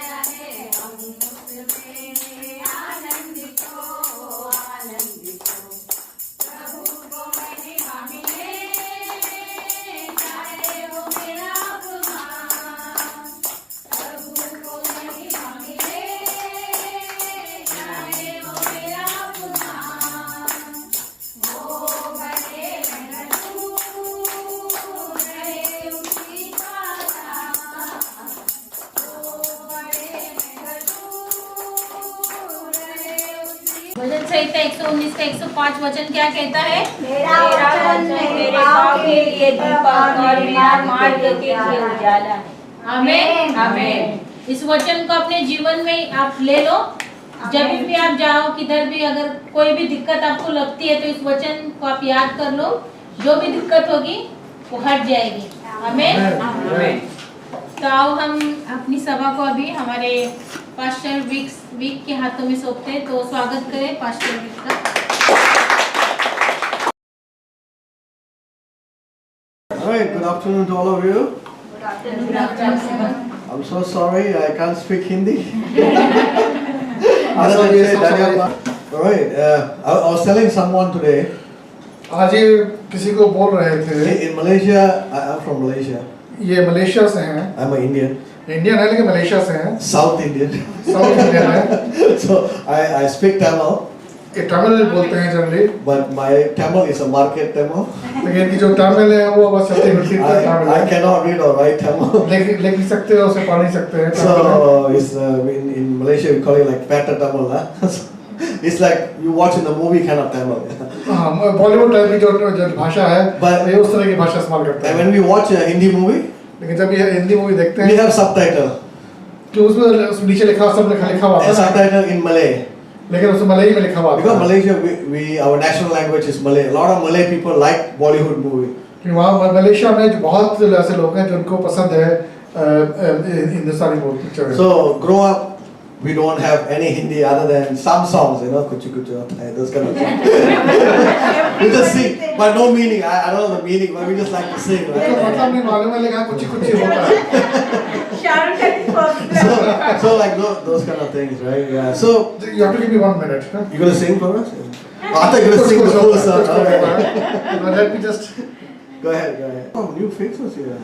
आया है हम उसमें आनंदित हो आनंदित हो। प्रभु को महिमा मिले चाहे वो मेरा अपमान। प्रभु को महिमा मिले चाहे वो मेरा अपमान। वो बड़े महजूर रहे उसी का नाम। वो बड़े महजूर रहे उसी। भजन संहिता 119 का 105 वचन क्या कहता है? मेरा वचन मेरे पाँव के लिए दीपक और मेरा मार्ग के लिए उजाला है। आमीन आमीन। इस वचन को अपने जीवन में आप ले लो। जब भी आप जाओ किधर भी, अगर कोई भी दिक्कत आपको लगती है तो इस वचन को आप याद कर लो। जो भी दिक्कत होगी वो हट जाएगी। आमीन आमीन। तो आओ हम अपनी सभा को अभी हमारे पास्टर वीक के हाथों में सौंपते हैं। तो स्वागत करें पास्टर वीक का। Alright, good afternoon to all of you. I'm so sorry I can't speak Hindi. Alright, I was telling someone today. आज ये किसी को बोल रहे थे, In Malaysia, I'm from Malaysia. ये मलेशिया से हैं, I'm an Indian, इंडियन है लेकिन मलेशिया से हैं, South Indian. साउथ इंडियन है। So I speak Tamil, ये तमिल बोलते हैं generally, but my Tamil is a market Tamil. लेकिन इनकी जो तमिल है वो बस चलती फिरती तमिल I है। cannot read or write Tamil. लिख नहीं सकते हो, उसे पढ़ नहीं सकते हैं। So it's in Malaysia we call it like Pata Tamil. It's like you watch in the movie kind of Tamil. हाँ, बॉलीवुड टाइप की जो भाषा है, But- ये उस तरह की भाषा इस्तेमाल करते And हैं। when we watch a Hindi movie, लेकिन जब ये हिंदी मूवी देखते we हैं, have subtitle. तो उसमें नीचे लिखा सब लिखा हुआ A आता है, subtitle in Malay. लेकिन उसमें मलई में लिखा हुआ आता Because है। Malaysia, our national language is Malay. A lot of Malay people like Bollywood movie. कि वहाँ मलेशिया में जो बहुत ऐसे लोग हैं जिनको पसंद है Hindustani movie picture. So grow up, we don't have any Hindi other than some songs, you know, kuchu kuchu hota hai, those kind of things. We just sing, but no meaning. I don't know the meaning, but we just like to sing, तो right? मतलब नहीं मालूम है लेकिन कुछ कुछ होता है। So like those kind of things, right? Yeah. So You have to give me 1 minute. Huh? you gonna sing for us? Oh, I thought you were gonna sing the whole song. Okay. Let me just. Go ahead. Oh, new faces here.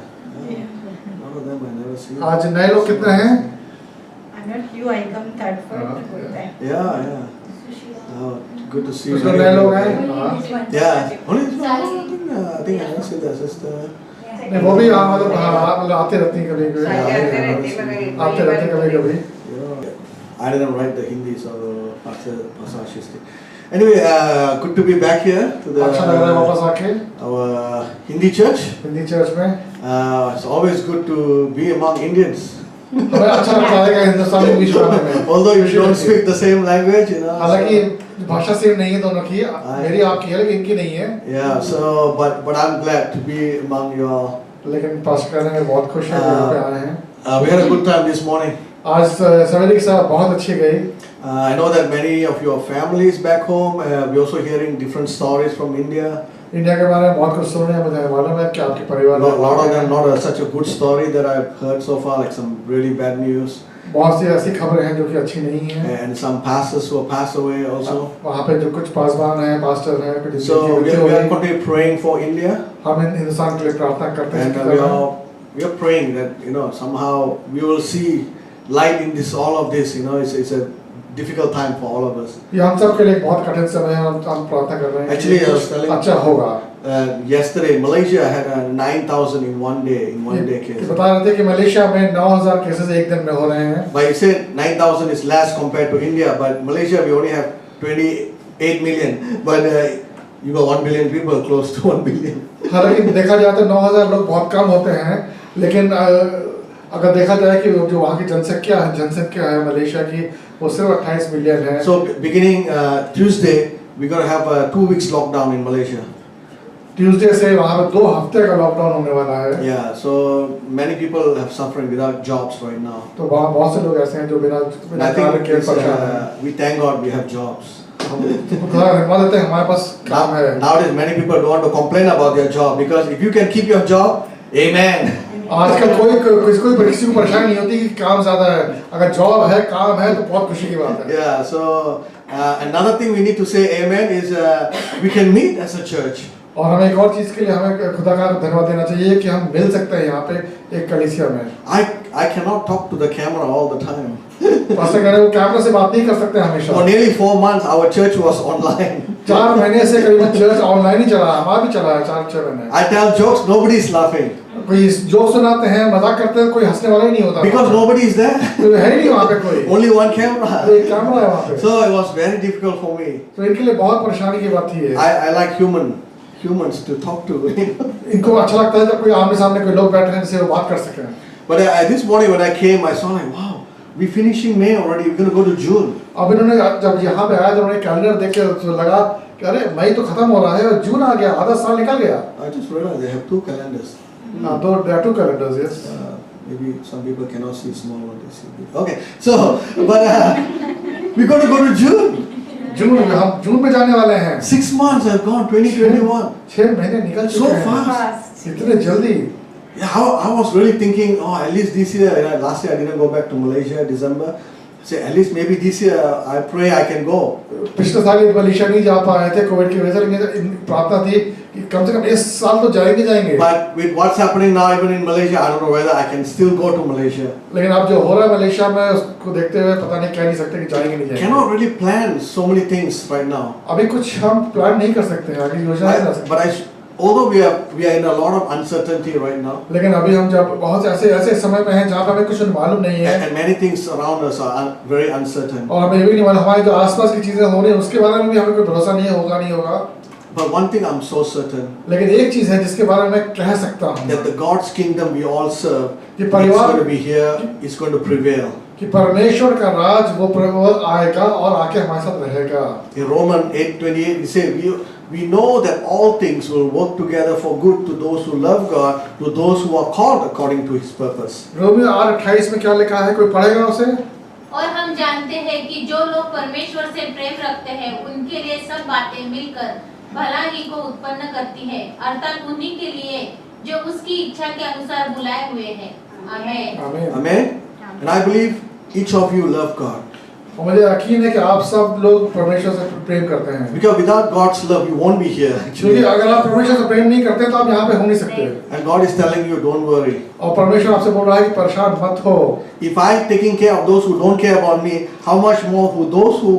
None of them I never seen. आज नए लोग कितने हैं? Yeah. Oh, good to see you. कुछ लोग नए लोग हैं? हाँ। Yeah. Only this one? I think I never see the sister. नहीं वो भी मतलब आते रहती हैं कभी कभी। आते रहते हैं कभी कभी। Yeah. I didn't write the Hindi, so Pastor Ashish did. Anyway, good to be back here to the अच्छा लग रहा है वापस आके our Hindi church. Hindi church में। It's always good to be among Indians. हमें अच्छा लगता है कि हिंदुस्तानी बीच में। Although you don't speak the same language, you know. हालांकि भाषा सेम नहीं है दोनों की, मेरी आपकी है लेकिन इनकी नहीं है। Yeah, so but I'm glad to be among you all. लेकिन पास करने में बहुत खुश हैं यहाँ पे आए हैं। We had a good time this morning. आज सवेरे की सभा बहुत अच्छी गई। I know that many of your families back home. We're also hearing different stories from India. India के बारे में बहुत कुछ सुनने हैं, मुझे मालूम है कि आपके परिवार में lot of them not such a good story that I've heard so far, like some really bad news. बहुत सी ऐसी खबरें हैं जो कि अच्छी नहीं हैं। And some pastors who have passed away also. वहाँ पे जो कुछ पासवान हैं, पास्टर हैं, कुछ So we are going to be praying for India. हम हिंदुस्तान के लिए प्रार्थना करते हैं And we are praying that, you know, somehow we will see light in this, all of this, you know. It's a difficult time for all of us. ये हम सब के लिए बहुत कठिन समय है, हम प्रार्थना कर रहे हैं। Actually, I was telling- अच्छा होगा। Yesterday Malaysia had 9,000 in one day ये case. बता रहे थे कि मलेशिया में 9,000 केसेस एक दिन में हो रहे हैं। But you said 9,000 is less compared to India, but Malaysia we only have 28 million, but you got 1 billion people, close to 1 billion. हालांकि देखा जाए तो 9,000 लोग बहुत कम होते हैं, लेकिन अगर देखा जाए कि जो वहाँ की जनसंख्या है मलेशिया की, वो सिर्फ 28 मिलियन है। So beginning Tuesday we're going to have a 2 weeks lockdown in Malaysia. Tuesday से वहाँ पे 2 हफ्ते का लॉकडाउन होने वाला है। Yeah, so many people have suffering without jobs right now. तो वहाँ बहुत से लोग ऐसे हैं जो बिना And I कार्य think के परेशान हैं। we thank God we have jobs. खुदा धन्यवाद देते हैं हमारे पास काम है। Nowadays many people don't want to complain about their job, because if you can keep your job, amen. आजकल कोई किसी को परेशानी नहीं होती कि काम ज्यादा है, अगर जॉब है काम है तो बहुत खुशी की बात है। Yeah, so another thing we need to say amen is we can meet as a church. और हमें एक और चीज के लिए हमें खुदा का धन्यवाद देना चाहिए कि हम मिल सकते हैं यहाँ पे एक कलीसिया में। I cannot talk to the camera all the time. Pastor कह रहे हैं वो कैमरा से बात नहीं कर सकते हमेशा। For nearly 4 months our church was online. 4 महीने से करीबन चर्च ऑनलाइन ही चला, हमारा भी चला है 4 महीने। I tell jokes, nobody is laughing. कोई जोक सुनाते हैं, मजाक करते हैं, कोई हंसने वाला ही नहीं होता। Because nobody is there. तो है ही नहीं वहाँ पे कोई। Only one camera. एक कैमरा है वहाँ पे। So it was very difficult for me. तो इनके लिए बहुत परेशानी की बात थी ये। I like humans to talk to. इनको अच्छा लगता है जब कोई आमने सामने कोई लोग बैठे हैं जिससे वो बात कर सकें। But this morning when I came, I saw like, wow, we finishing May already. We're going to go to June. अब इन्होंने जब यहाँ पे आया तो उन्होंने कैलेंडर देख के तो लगा कि अरे मई तो खत्म हो रहा है और जून आ गया, आधा साल निकल गया। I just realized they have 2 calendars. हाँ, तो there are 2 calendars, yes. Maybe some people cannot see small one, they see big. Okay, so but we're going to go to June. जून में हम जून में जाने वाले हैं। 6 months have gone, 2021. 6 महीने निकल So चुके हैं। fast. इतने जल्दी। Yeah, I was really thinking, oh, at least this year, last year I didn't go back to Malaysia, December. Say, at least maybe this year, I pray I can go. पिछले साल Malaysia नहीं जा पाए थे Covid की वजह से, लेकिन प्रार्थना थी कि कम से कम इस साल तो जाएंगे। But with what's happening now, even in Malaysia, I don't know whether I can still go to Malaysia. लेकिन अब जो हो रहा है मलेशिया में उसको देखते हुए पता नहीं कह नहीं सकते कि जाएंगे नहीं जाएंगे। Cannot really plan so many things right now. अभी कुछ हम प्लान नहीं कर सकते हैं, आगे योजना नहीं कर सकते। But although we are in a lot of uncertainty right now. लेकिन अभी हम जब बहुत ऐसे समय में हैं जहाँ पे हमें कुछ मालूम नहीं है। And many things around us are very uncertain. और हमें ये भी नहीं मालूम हमारे जो आसपास की चीजें हो रही हैं उसके बारे में भी हमें कोई भरोसा नहीं होगा। But one thing I'm so certain. लेकिन एक चीज है जिसके बारे में मैं कह सकता हूँ। That the God's kingdom we all serve is परिवार going to be here, is going to prevail. कि परमेश्वर का राज वो आएगा और आके हमारे साथ रहेगा। In Romans 8:28 we say we know that all things will work together for good to those who love God, to those who are called according to His purpose. Romeo 8:28 में क्या लिखा है, कोई पढ़ेगा उसे? और हम जानते हैं कि जो लोग परमेश्वर से प्रेम रखते हैं उनके लिए सब बातें मिलकर भलाई को उत्पन्न करती है, अर्थात उन्हीं के लिए जो उसकी इच्छा के अनुसार बुलाए हुए हैं। आमीन। Amen. And I believe each of you love God. और मुझे यकीन है कि आप सब लोग परमेश्वर से प्रेम करते हैं। Because without God's love, you won't be here. क्योंकि अगर आप परमेश्वर से प्रेम नहीं करते तो आप यहाँ पे हो नहीं सकते। And God is telling you, don't worry. और परमेश्वर आपसे बोल रहा है कि परेशान मत हो। If I'm taking care of those who don't care about me, how much more for those who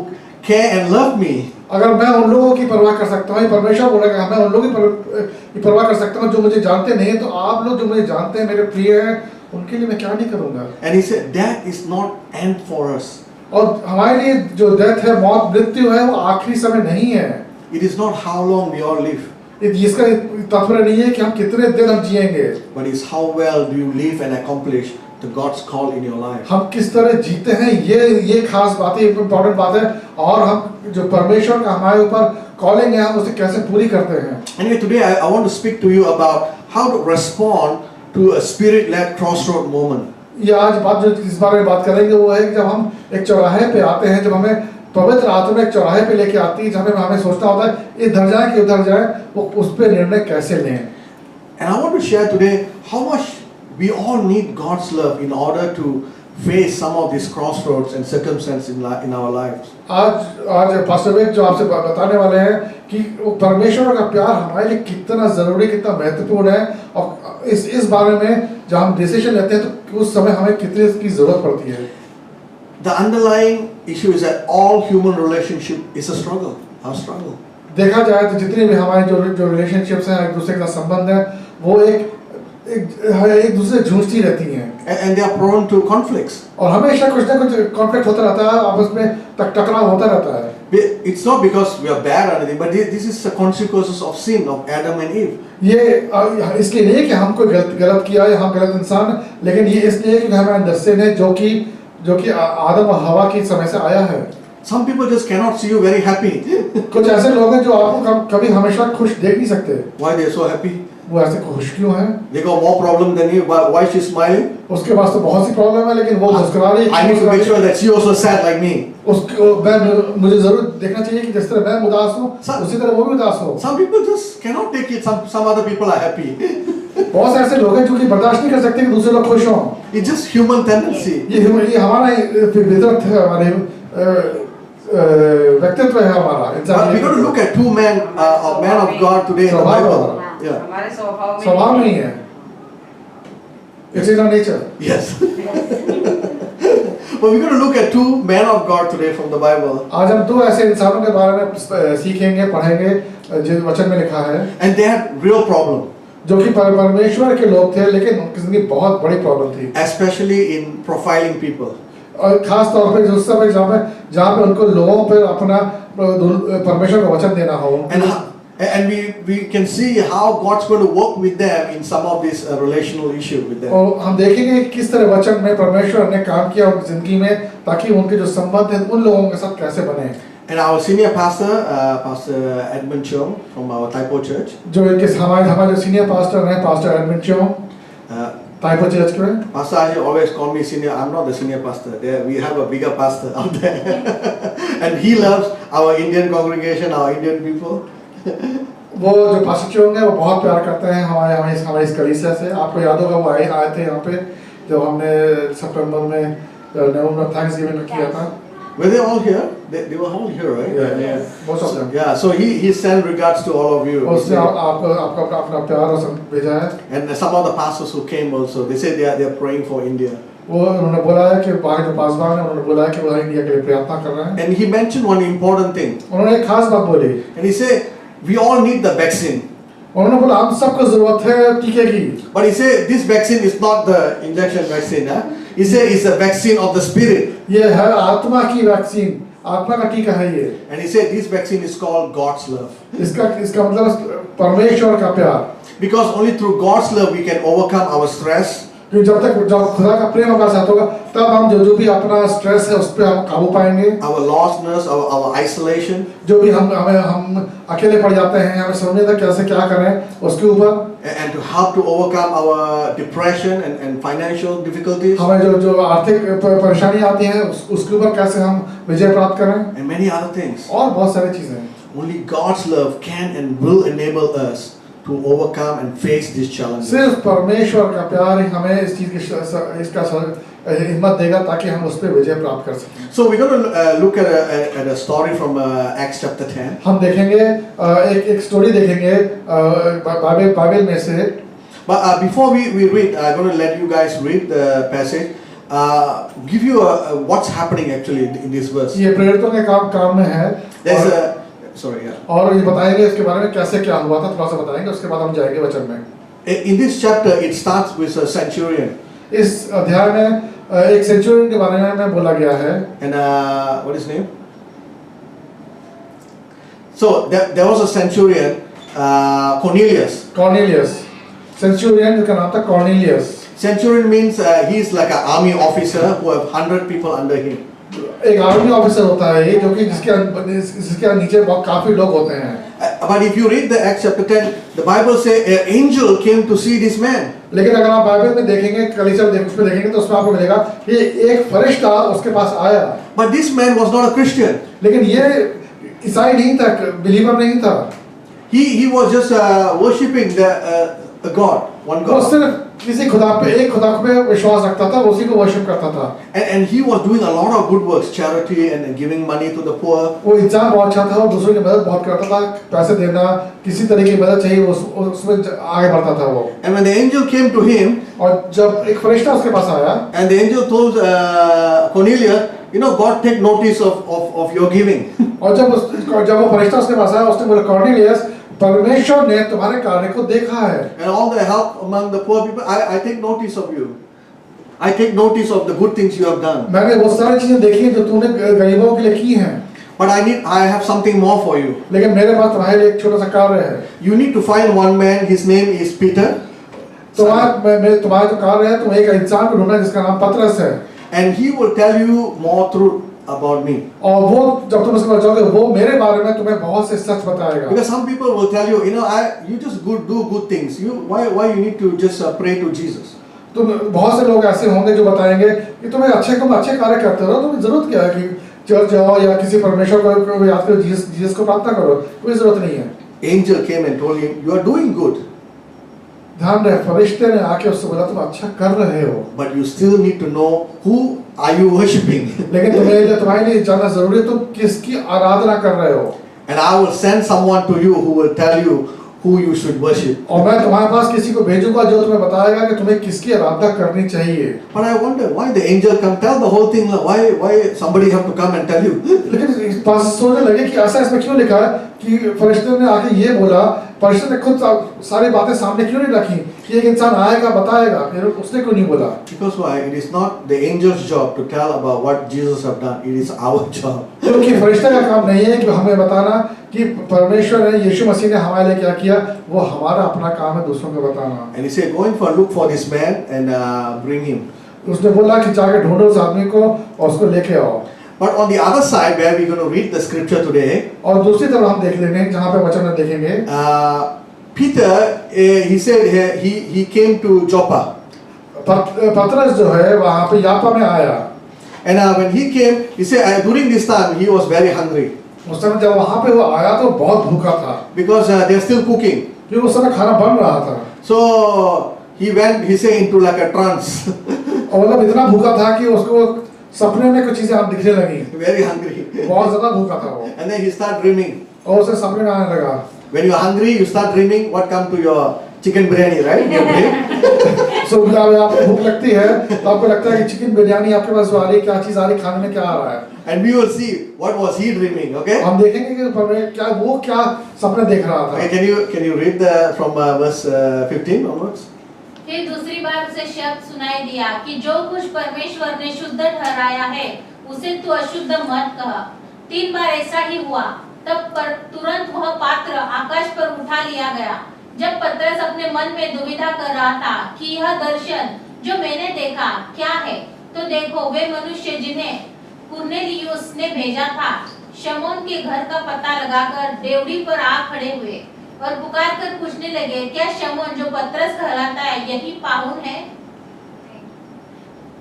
care and love me? अगर मैं उन लोगों की परवाह कर सकता हूँ, परमेश्वर बोलेगा मैं उन लोगों की परवाह कर सकता हूँ जो मुझे जानते नहीं है, तो आप लोग जो मुझे जानते हैं, मेरे प्रिय हैं, उनके लिए मैं क्या नहीं करूँगा। And He said, death is not end for us. और हमारे लिए जो डेथ है, मौत, मृत्यु है, वो आखिरी समय नहीं है। It is not how long we all live. इसका तात्पर्य नहीं है कि हम कितने दिन हम जिएंगे, But it's how well do you live and accomplish the God's call in your life. हम किस तरह जीते हैं, ये खास बात है, इम्पोर्टेंट बात है। और हम जो परमेश्वर का हमारे ऊपर कॉलिंग है, हम उसे कैसे पूरी करते हैं। Anyway, today I want to speak to you about how to respond to a spirit-led crossroad moment. ये आज बात जो इस बारे में बात करेंगे वो है कि जब हम एक चौराहे पे आते हैं, जब हमें पवित्र आत्मा एक चौराहे पे लेके आती है, जहाँ हमें सोचना होता है इधर जाए कि उधर जाए, वो उस पे निर्णय कैसे लें। And I want to share today how much we all need God's love in order to face some of these crossroads and circumstances in our lives. आज पास्टर वेद जो आपसे बताने वाले हैं कि परमेश्वर का प्यार हमारे लिए कितना जरूरी, कितना महत्वपूर्ण है, और इस बारे में जब हम डिसीजन लेते हैं तो उस समय हमें कितनी इसकी जरूरत पड़ती है। The underlying issue is that all human relationship is a struggle, a struggle. देखा जाए तो जितने भी हमारे जो रिलेशनशिप्स हैं, एक दूसरे के साथ संबंध है, वो एक दूसरे जूझती रहती हैं। And they are prone to conflicts. और हमेशा कुछ ना कुछ कॉन्फ्लिक्ट होता रहता है, आपस में टकराव होता रहता है। It's not because we are bad or anything, but this is the consequences of sin of Adam and Eve. ये इसलिए नहीं कि हम कोई गलत किया या हम गलत इंसान, लेकिन ये इसलिए कि हमें अंदर से है जो कि आदम और हवा की समय से आया है। Some people just cannot see you very happy. कुछ ऐसे लोग हैं जो आपको कभी हमेशा खुश देख नहीं सकते। Why they are so happy? वो ऐसे खुश क्यों हैं? They got more problem than you, but why she smiling? उसके पास तो बहुत सी प्रॉब्लम है, लेकिन वो मुस्कुरा रही है। I need to make sure that she also sad like me. मुझे जरूर देखना चाहिए कि जिस तरह मैं उदास हूँ, उसी तरह वो भी उदास हो। Some people just cannot take it. Some other people are happy. बहुत से ऐसे लोग हैं जो कि बर्दाश्त नहीं कर सकते कि दूसरे लोग खुश हों। It's just human tendency. ये हमारा फितरत है, हमारे व्यक्तित्व है हमारा। But we're going to look at two men, a man of God today in the Bible. Yeah. हमारे स्वभाव स्वभाव नहीं है, it's in our nature। Yes. But we're going to look at two men of God today from the Bible. आज हम दो ऐसे इंसानों के बारे में सीखेंगे, पढ़ेंगे जो वचन में लिखा है, And they had real problem, जो कि परमेश्वर के लोग थे, लेकिन उनकी जिंदगी बहुत बड़ी प्रॉब्लम थी, especially in profiling people. और खास तौर पे उस समय जहाँ पे उनको लोगों पर अपना परमेश्वर का वचन देना हो। And we can see how God's going to work with them in some of this relational issue with them. और हम देखेंगे किस तरह वचन में परमेश्वर ने काम किया उनकी जिंदगी में, ताकि उनके जो संबंध हैं उन लोगों के साथ कैसे बने। And our senior pastor, Pastor Edmund Cheung from our Taipo Church, जो इनके हमारे जो सीनियर पास्टर हैं, पास्टर एडमिन चोंग, ताइपो चर्च के में, Pastor Ajay always call me senior. I'm not the senior pastor. There we have a bigger pastor out there, and he loves our Indian congregation, our Indian people. वो जो pastor चोंग है वो बहुत प्यार करते हैं हमारे इस कलीसिया से। आपको याद होगा वो आए थे यहाँ पे जब हमने सितंबर में नवंबर थैंक्सगिविंग किया था। Were they all here? They were all here, right? Yeah. Most of them. Yeah. So he sent regards to all of you. उसने आपको अपना प्यार और भेजा है। And some of the pastors who came also, they say they are praying for India. वो उन्होंने बोला है कि बाकी जो पासवान हैं उन्होंने बोला है कि वो इंडिया के लिए प्रार्थना कर रहे हैं। And he mentioned one important thing. उन्होंने एक खास बात बोली। And he said, we all need the vaccine. उन्होंने बोला हम सबको जरूरत है टीके की। But he said this vaccine is not the injection vaccine. He said it's a vaccine of the spirit. ये है आत्मा की वैक्सीन, आत्मा का टीका है ये। And he said this vaccine is called God's love. इसका मतलब परमेश्वर का प्यार। Because only through God's love we can overcome our stress. क्योंकि जब खुदा का प्रेम हमारे साथ होगा तब हम जो भी अपना स्ट्रेस है उस पर हम काबू पाएंगे। Our lostness, our isolation. जो भी हम अकेले पड़ जाते हैं, हमें समझ नहीं आता कैसे क्या करें उसके ऊपर। And to help to overcome our depression and financial difficulties. हमें जो आर्थिक परेशानी आती है उसके ऊपर कैसे हम विजय प्राप्त करें। And many other things. और बहुत सारी चीजें। Only God's love can and will enable us to overcome and face these challenges. सिर्फ परमेश्वर का प्यार ही हमें इस चीज की इसका हिम्मत देगा ताकि हम उस पर विजय प्राप्त कर सकें। So we're going to look at a story from Acts chapter 10. हम देखेंगे एक स्टोरी देखेंगे बाइबल में से। But before we read, I'm going to let you guys read the passage. Give you what's happening actually in this verse. ये प्रेरितों के काम में है। There's a sorry, yeah. और ये बताएंगे इसके बारे में कैसे क्या हुआ था, थोड़ा सा बताएंगे, उसके बाद हम जाएंगे वचन में। In this chapter, it starts with a centurion. इस अध्याय में एक सेंचुरियन के बारे में बोला गया है। And what is his name? So there was a centurion, Cornelius. Cornelius, Centurion जिसका नाम था Cornelius। Centurion means he is like an army officer who have 100 people under him. एक आर्मी ऑफिसर होता है ये, जो कि जिसके नीचे बहुत काफी लोग होते हैं। But if you read the Acts chapter 10, the Bible says an angel came to see this man. लेकिन अगर आप बाइबल में देखेंगे, कलीसिया उसमें देखेंगे तो उसमें आपको मिलेगा कि एक फरिश्ता उसके पास आया। But this man was not a Christian. लेकिन ये ईसाई नहीं था, बिलीवर नहीं था। He was just worshipping the God, one वो God. सिर्फ किसी खुदा पे, एक खुदा पे विश्वास रखता था, उसी को वर्शिप करता था। And he was doing a lot of good works, charity and giving money to the poor. वो इंसान बहुत अच्छा था और दूसरों की मदद बहुत करता था, पैसे देना, किसी तरह की मदद चाहिए उसमें आगे बढ़ता था वो। And when the angel came to him, और जब एक फरिश्ता उसके पास आया, and the angel told Cornelius, you know, God take notice of your giving. और जब वो फरिश्ता उसके पास आया, उसने बोला कॉर्नेलियस, परमेश्वर ने तुम्हारे कार्य को देखा है। And all the help among the poor people, I take notice of you. I take notice of the good things you have done. मैंने वो सारी चीजें देखी हैं जो तूने गरीबों के लिए की हैं। But I have something more for you. लेकिन मेरे पास तुम्हारे लिए एक छोटा सा कार्य है। You need to find one man. His name is Peter. तुम्हारा जो कार्य है, तुम एक इंसान को ढूंढना जिसका नाम पतरस है। And he will tell you more truth about me. और वो जब तुम उसके पास जाओगे, वो मेरे बारे में तुम्हें बहुत से सच बताएगा। Because some people will tell you, you know, you just do good things. Why you need to just pray to Jesus? तुम बहुत से लोग ऐसे होंगे जो बताएंगे कि तुम अच्छे कार्य करते हो, तुम्हें जरूरत क्या है कि चर्च जाओ या किसी परमेश्वर को याद करो, जीसस को प्रार्थना करो, कोई जरूरत नहीं है। Angel came and told him, you are doing good. ध्यान रहे, फरिश्ते ने आके उससे बोला तुम अच्छा कर रहे हो, but you still need to know who are you worshipping. लेकिन तुम्हारे लिए जानना जरूरी है तुम किसकी आराधना कर रहे हो। And I will send someone to you who will tell you who you should worship. और मैं तुम्हारे पास किसी को भेजूंगा जो तुम्हें बताएगा कि तुम्हें किसकी आराधना करनी चाहिए। But I wonder why the angel come tell the whole thing. Why somebody have to come and tell you? लेकिन इस बात सोचने लगे कि ऐसा इसमें क्यों लिखा है कि फरिश्ते ने आके ये बोला, फरिश्ते ने खुद सारी बातें सामने क्यों नहीं रखी कि एक इंसान आएगा बताएगा, फिर उसने क्यों नहीं बोला? Because why? It is not the angel's job to tell about what Jesus have done. It is our job. क्योंकि फरिश्ते का काम नहीं है कि हमें बताना कि परमेश्वर ने, यीशु मसीह ने हमारे लिए क्या किया, वो हमारा अपना काम है दूसरों को बताना। And he said, go and look for this man and bring him. उसने बोला कि जाके ढूंढो उस आदमी को और उसको लेके आओ। But on the other side, where we're going to read the scripture today, और दूसरी तरफ हम देख लेंगे जहाँ पे वचन में देखेंगे, Peter, he said he came to Joppa. पतरस जो है वहाँ पे यापा में आया। And when he came, he said during this time he was very hungry उस समय जब वहाँ पे वो आया तो बहुत भूखा था, because they are still cooking. क्योंकि उस समय खाना बन रहा था। So he went, he said, into like a trance. और मतलब इतना भूखा था कि उसको सपने में कुछ चीजें आप दिखने लगी, Very hungry. बहुत ज्यादा भूखा था वो, And then he started dreaming. और उसे सपने में आने लगा। When you are hungry, you start dreaming. What come to your chicken biryani, right? You dream. सो जब आपको भूख लगती है तो आपको लगता है कि चिकन बिरयानी आपके पास आ रही, क्या चीज आ रही, खाने में क्या आ रहा है। And we will see what was he dreaming. Okay. हम देखेंगे कि क्या वो क्या सपने देख रहा था। Okay, can you read from verse 15 onwards? फिर दूसरी बार उसे शब्द सुनाई दिया कि जो कुछ परमेश्वर ने शुद्ध ठहराया है उसे तू अशुद्ध मत कह। 3 बार ऐसा ही हुआ, तब पर तुरंत वह पात्र आकाश पर उठा लिया गया। जब पतरस अपने मन में दुविधा कर रहा था कि यह दर्शन जो मैंने देखा क्या है, तो देखो वे मनुष्य जिन्हें कुरनेलियुस ने भेजा था शमौन के घर का पता लगाकर डेवढ़ी पर आ खड़े हुए और पुकार कर पूछने लगे, क्या शमौन जो पतरस कहलाता है यही पाहुन है?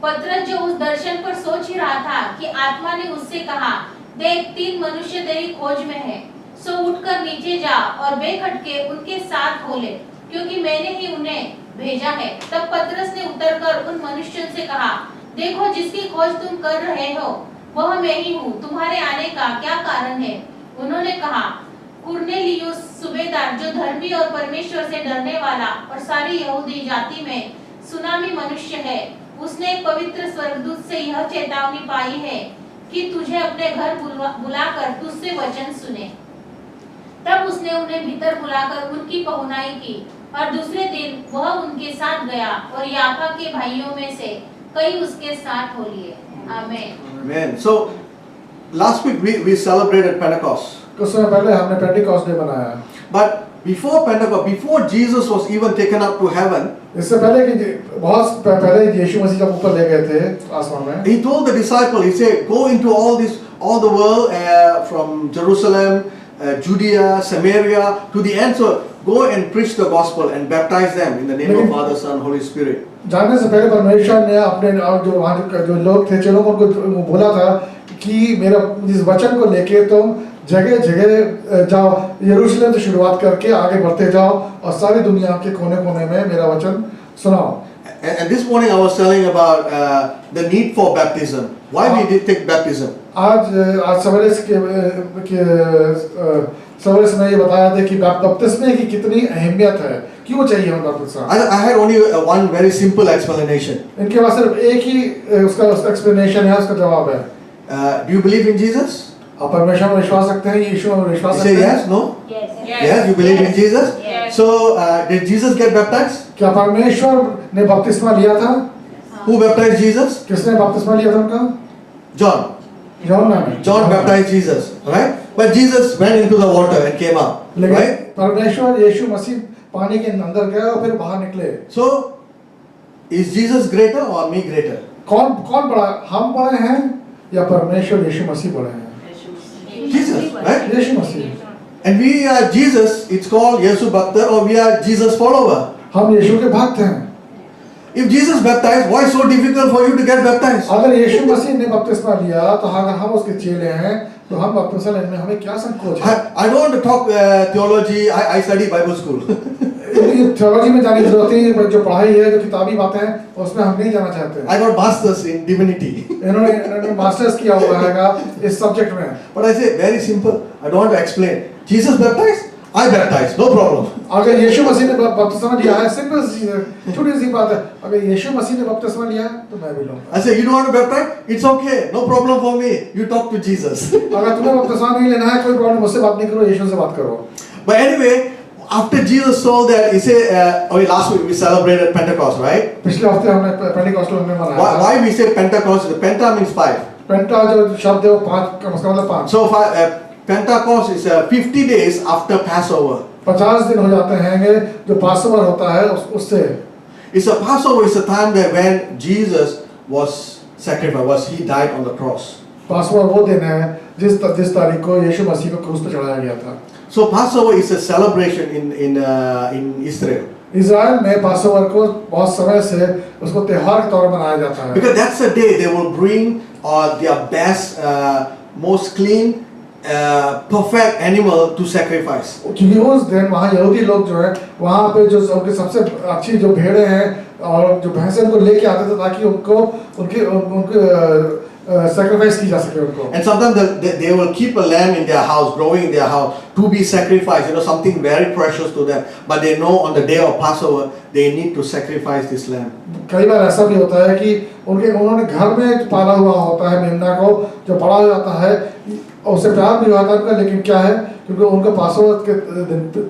पतरस जो उस दर्शन पर सोच ही रहा था कि आत्मा ने उससे कहा, देख 3 मनुष्य तेरी खोज में है, सो उठकर नीचे जा और बेखटके उनके साथ हो ले, क्योंकि मैंने ही उन्हें भेजा है। तब पतरस ने उतरकर उन मनुष्यों से कहा, देखो जिसकी खोज तुम कर रहे हो वह मैं ही हूँ, तुम्हारे आने का क्या कारण है? उन्होंने कहा, कुरनेलियुस सूबेदार जो धर्मी और परमेश्वर से डरने वाला और सारी यहूदी जाति में सुनामी मनुष्य है, उसने एक पवित्र स्वर्गदूत से यह चेतावनी पाई है कि तुझे अपने घर बुलाकर तुझसे वचन सुने। तब उसने उन्हें भीतर बुलाकर उनकी पहुनाई की और दूसरे दिन वह उनके साथ गया और याफा के भाइयों में से कई उसके साथ हो लिए। आमीन। Amen. So last week we celebrated Pentecost. कुछ समय पहले हमने पेंटिकॉस्ट डे मनाया। But before Pentecost, before Jesus was even taken up to heaven, इससे पहले कि बहुत पहले यीशु मसीह जब ऊपर ले गए थे आसमान में, he told the disciple, he said, go into all the world from Jerusalem, Judea, Samaria to the end. So go and preach the gospel and baptize them in the name of Father, Son, Holy Spirit. जानने से पहले परमेश्वर ने अपने जो वहाँ जो लोग थे चलो उनको बोला था कि मेरा इस वचन को लेके तुम जगह जगह जाओ, यरूशलेम से शुरुआत करके आगे बढ़ते जाओ और सारी दुनिया के कोने कोने में मेरा वचन सुनाओ। And this morning I was telling about the need for baptism. Why we did take baptism? आज सवेरे समय ये बताया था कि बपतिस्मे की कितनी अहमियत है, क्यों चाहिए हमें बपतिस्मा। I had only one very simple explanation. इनके पास सिर्फ एक ही उसका एक्सप्लेनेशन है, उसका जवाब है। Do you believe in Jesus? आप परमेश्वर में विश्वास रखते हैं, यीशु में विश्वास रखते Say हैं? yes, no? Yes. Yes, you believe in Jesus? Yes. So did Jesus get baptized? क्या परमेश्वर ने बपतिस्मा लिया था? Who baptized Jesus? किसने बपतिस्मा लिया था उनका? John. यूहन्ना ने। John baptized Jesus, right? But Jesus went into the water and came out, लेकिन right? परमेश्वर यीशु मसीह पानी के अंदर गया और फिर बाहर निकले। So is Jesus greater or me greater? कौन बड़ा, हम बड़े हैं या परमेश्वर यीशु मसीह बड़े हैं? Jesus, right? Yeshu Masih. And we are Jesus, it's called Yesu Bhakta, or we are Jesus follower. हम यीशु के भक्त हैं। If Jesus baptized, why is so difficult for you to get baptized? अगर यीशु मसीह ने बपतिस्मा लिया तो अगर हम उसके चेले हैं तो हम बपतिस्मा लेने में हमें क्या संकोच है? I don't want to talk theology. I study Bible school. Theology में जाने की जरूरत नहीं, जो पढ़ाई है, जो किताबी बातें हैं, उसमें हम नहीं जाना चाहते। I got masters in divinity. इन्होंने मास्टर्स किया हुआ है इस सब्जेक्ट में। But I say very simple. I don't want to explain. Jesus baptized, I baptized, no problem. अगर यीशु मसीह ने बपतिस्मा लिया है, सिंपल छोटी सी बात है, अगर यीशु मसीह ने बपतिस्मा लिया है तो मैं भी लूंगा। I say you don't want to baptize? It's okay, no problem for me. You talk to Jesus. अगर तुम्हें बपतिस्मा नहीं लेना है, कोई प्रॉब्लम, मुझसे बात नहीं करो, यीशु से बात करो। But anyway, after Jesus told that, he said, last week we celebrated Pentecost, right? पिछले हफ्ते हमने पेंटिकॉस्टल में मनाया। Why we say Pentecost? The Penta means 5. पेंटा जो शब्द है वो 5 का मतलब 5। So Pentecost is 50 days after Passover. 50 दिन हो जाते हैं जो पासोवर होता है उससे। It's a Passover is a time that when Jesus was sacrificed, he died on the cross. Passover वो दिन है जिस तारीख को यीशु मसीह को क्रूस पर चढ़ाया गया था। So Passover is a celebration in Israel. Israel में पासोवर को बहुत समय से उसको त्योहार के तौर पर मनाया जाता है। Because that's the day they will bring their best, most clean, perfect animal to sacrifice. क्योंकि उस दिन वहाँ यहूदी लोग जो है वहाँ पे जो उनके सबसे अच्छी जो भेड़ें हैं और जो भैंसें उनको लेके आते थे ताकि उनको उनके sacrifice की जा सके उनको। And sometimes they will keep a lamb in their house, growing in their house to be sacrificed. Something very precious to them. But they know on the day of Passover they need to sacrifice this lamb. कई बार ऐसा भी होता है कि उन्होंने घर में पाला हुआ होता है मेमना को जो पड़ा हो जाता है, उससे प्यार भी होता है उनका, लेकिन क्या है क्योंकि उनके पासोवर के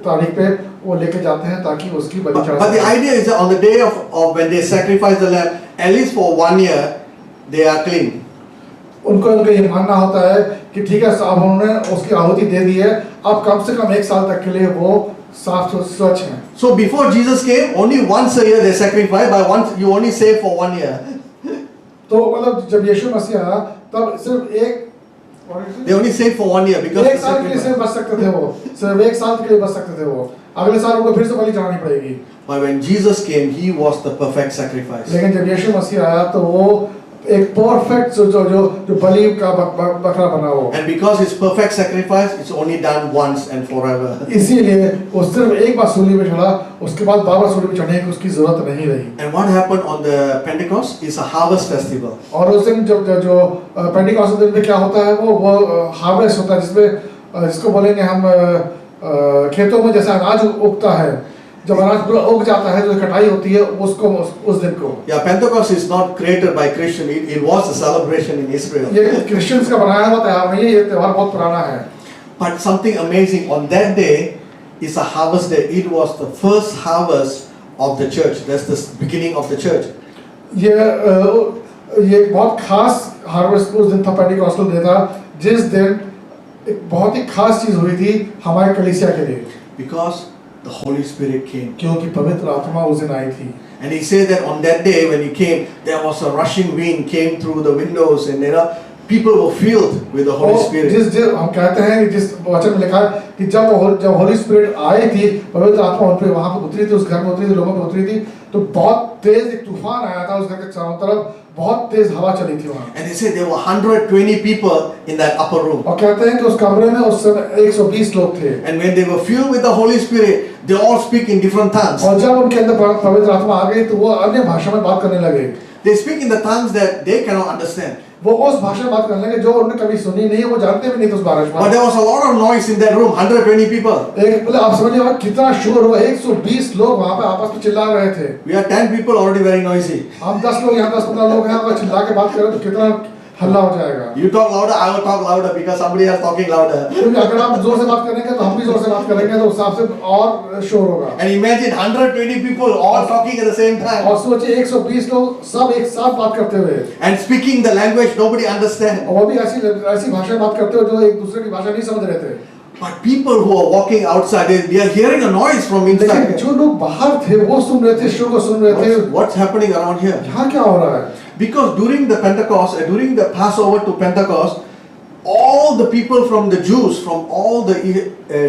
तारीख पे वो लेके जाते हैं ताकि उसकी बलि चढ़ा। But the idea is that on the day of when they sacrifice the lamb, at least for 1 year they are clean. उनको ये मानना होता है कि ठीक है अब उन्होंने उसकी आहुति दे दी है, अब कम से कम 1 साल तक के लिए वो साफ स्वच्छ हैं। So before Jesus came, only once a year they sacrifice. By once you only save for 1 year. तो मतलब जब यीशु मसीह आया तब सिर्फ They only save for 1 year because 1 साल के लिए सिर्फ बच सकते थे वो, सिर्फ 1 साल के लिए बच सकते थे वो, अगले साल उनको फिर से बलि चढ़ानी पड़ेगी। But when Jesus came, he was the perfect sacrifice. लेकिन जब यीशु मसीह आया तो वो एक परफेक्ट जो बलि का बकरा बना वो। And because his perfect sacrifice, it's only done once and forever. इसीलिए वो सिर्फ एक बार सूली पे चढ़ा, उसके बाद बार सूली पे चढ़ने की उसकी जरूरत नहीं रही। And what happened on the Pentecost is a harvest festival. और उस दिन जो पेंटिकॉस्ट दिन में क्या होता है वो हार्वेस्ट होता है जिसमें जिसको बोलेंगे हम खेतों में जैसे अनाज उगता है, जब अनाज पूरा उग जाता है जो कटाई होती है उसको उस दिन को। Yeah, Pentecost is not created by Christian. It was a celebration in Israel. ये क्रिश्चियंस का बनाया हुआ त्योहार नहीं है, ये त्योहार बहुत पुराना है। But something amazing on that day is a harvest day. It was the first harvest of the church. That's the beginning of the church. ये बहुत खास हार्वेस्ट उस दिन था, पेंटिकॉस्टल डे था जिस दिन एक बहुत ही खास चीज हुई थी हमारे कलीसिया के लिए। Because the Holy Spirit came. क्योंकि पवित्र आत्मा उस दिन आई थी। And he said that on that day when he came, there was a rushing wind came through the windows, and people were filled with the Holy Spirit. जिस हम कहते हैं कि जिस वचन में लिखा है कि जब होली स्पिरिट आई थी, पवित्र आत्मा उन पे वहां पे उतरी थी, उस घर में उतरी थी, लोगों पे उतरी थी, तो बहुत तेज एक तूफान आया था उस घर के चारों तरफ, बहुत तेज हवा चली थी वहां। And they said there were 120 people in that upper room. और कहते हैं कि उस कमरे में उस समय 120 लोग थे। And when they were filled with the Holy Spirit, they all speak in different tongues. और जब उनके अंदर पवित्र आत्मा आ गई तो वो अन्य भाषा में बात करने लगे। They speak in the tongues that they cannot understand. वो उस भाषा में बात करने लगे जो उन्होंने कभी सुनी नहीं है, वो जानते भी नहीं थे उस भाषा। But there was a lot of noise in that room, 120 people. एक मतलब आप समझिए कितना शोर हुआ, 120 लोग वहाँ पे आपस में चिल्ला रहे थे। We are 10 people already very noisy. हम 10 लोग यहाँ 10-15 लोग हैं, अगर चिल्ला के बात करें तो कितना हल्ला हो जाएगा। You talk louder, I will talk louder because somebody else talking louder. क्योंकि अगर आप जोर से बात करेंगे तो हम भी जोर से बात करेंगे तो उस हिसाब से और शोर होगा। And imagine 120 people all talking at the same time. और सोचिए 120 लोग सब एक साथ बात करते हुए And speaking the language nobody understands. और वो भी ऐसी भाषा में बात करते हुए जो एक दूसरे की भाषा नहीं समझ रहे थे। But people who are walking outside, they are hearing a noise from लेकिन inside. जो लोग बाहर थे वो सुन रहे थे, शोर को सुन रहे थे। What's happening around here? यहाँ क्या हो रहा है? Because during the Pentecost, during the Passover to Pentecost, all the people from the Jews, from all the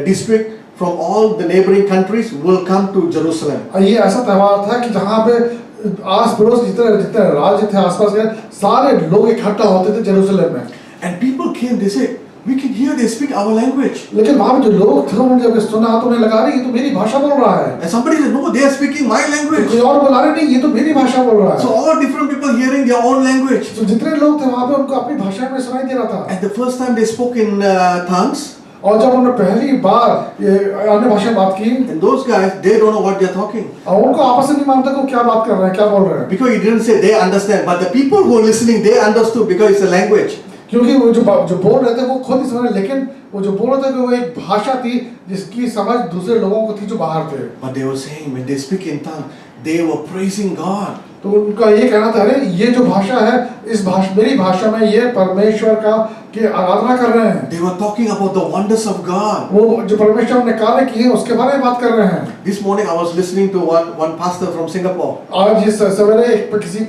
district, from all the neighboring countries will come to Jerusalem. ये ऐसा त्योहार था कि जहाँ पे आस पड़ोस जितने राज्य थे आसपास के सारे लोग इकट्ठा होते थे जेरूसलम में। And people came, they say, we can hear they speak our language. लेकिन वहाँ पे जो लोग थे उन्होंने जब सुना तो उन्हें लगा रही ये तो मेरी भाषा बोल रहा है। And somebody said, no, they are speaking my तो language. कोई और बोला रहे नहीं ये तो मेरी भाषा बोल रहा So है। all different people hearing their own language. तो जितने लोग थे वहाँ पे उनको अपनी भाषा में सुनाई दे रहा था। And the first time they spoke in tongues, और जब उन्होंने पहली बार ये अन्य भाषा में बात की, and those guys, they don't know what they're talking. और उनको आपस में नहीं मालूम था कि वो क्या बात कर रहे हैं, क्या बोल रहे हैं। Because he didn't say they understand, but the people who are listening, they understood because it's a language. क्योंकि वो जो बोल रहे थे वो खुद ही समझ रहे, लेकिन वो जो बोल रहे थे वो एक भाषा थी जिसकी समझ दूसरे लोगों को थी जो बाहर थे। But they were saying when they speak in tongue, they were praising God. तो उनका ये कहना था, अरे ये जो भाषा है इस भाषा मेरी भाषा में ये परमेश्वर का की आराधना कर रहे हैं। They were talking about the wonders of God. वो जो परमेश्वर ने कार्य किए हैं उसके बारे में बात कर रहे हैं। This morning I was listening to one pastor from Singapore, आज इस सवेरे किसी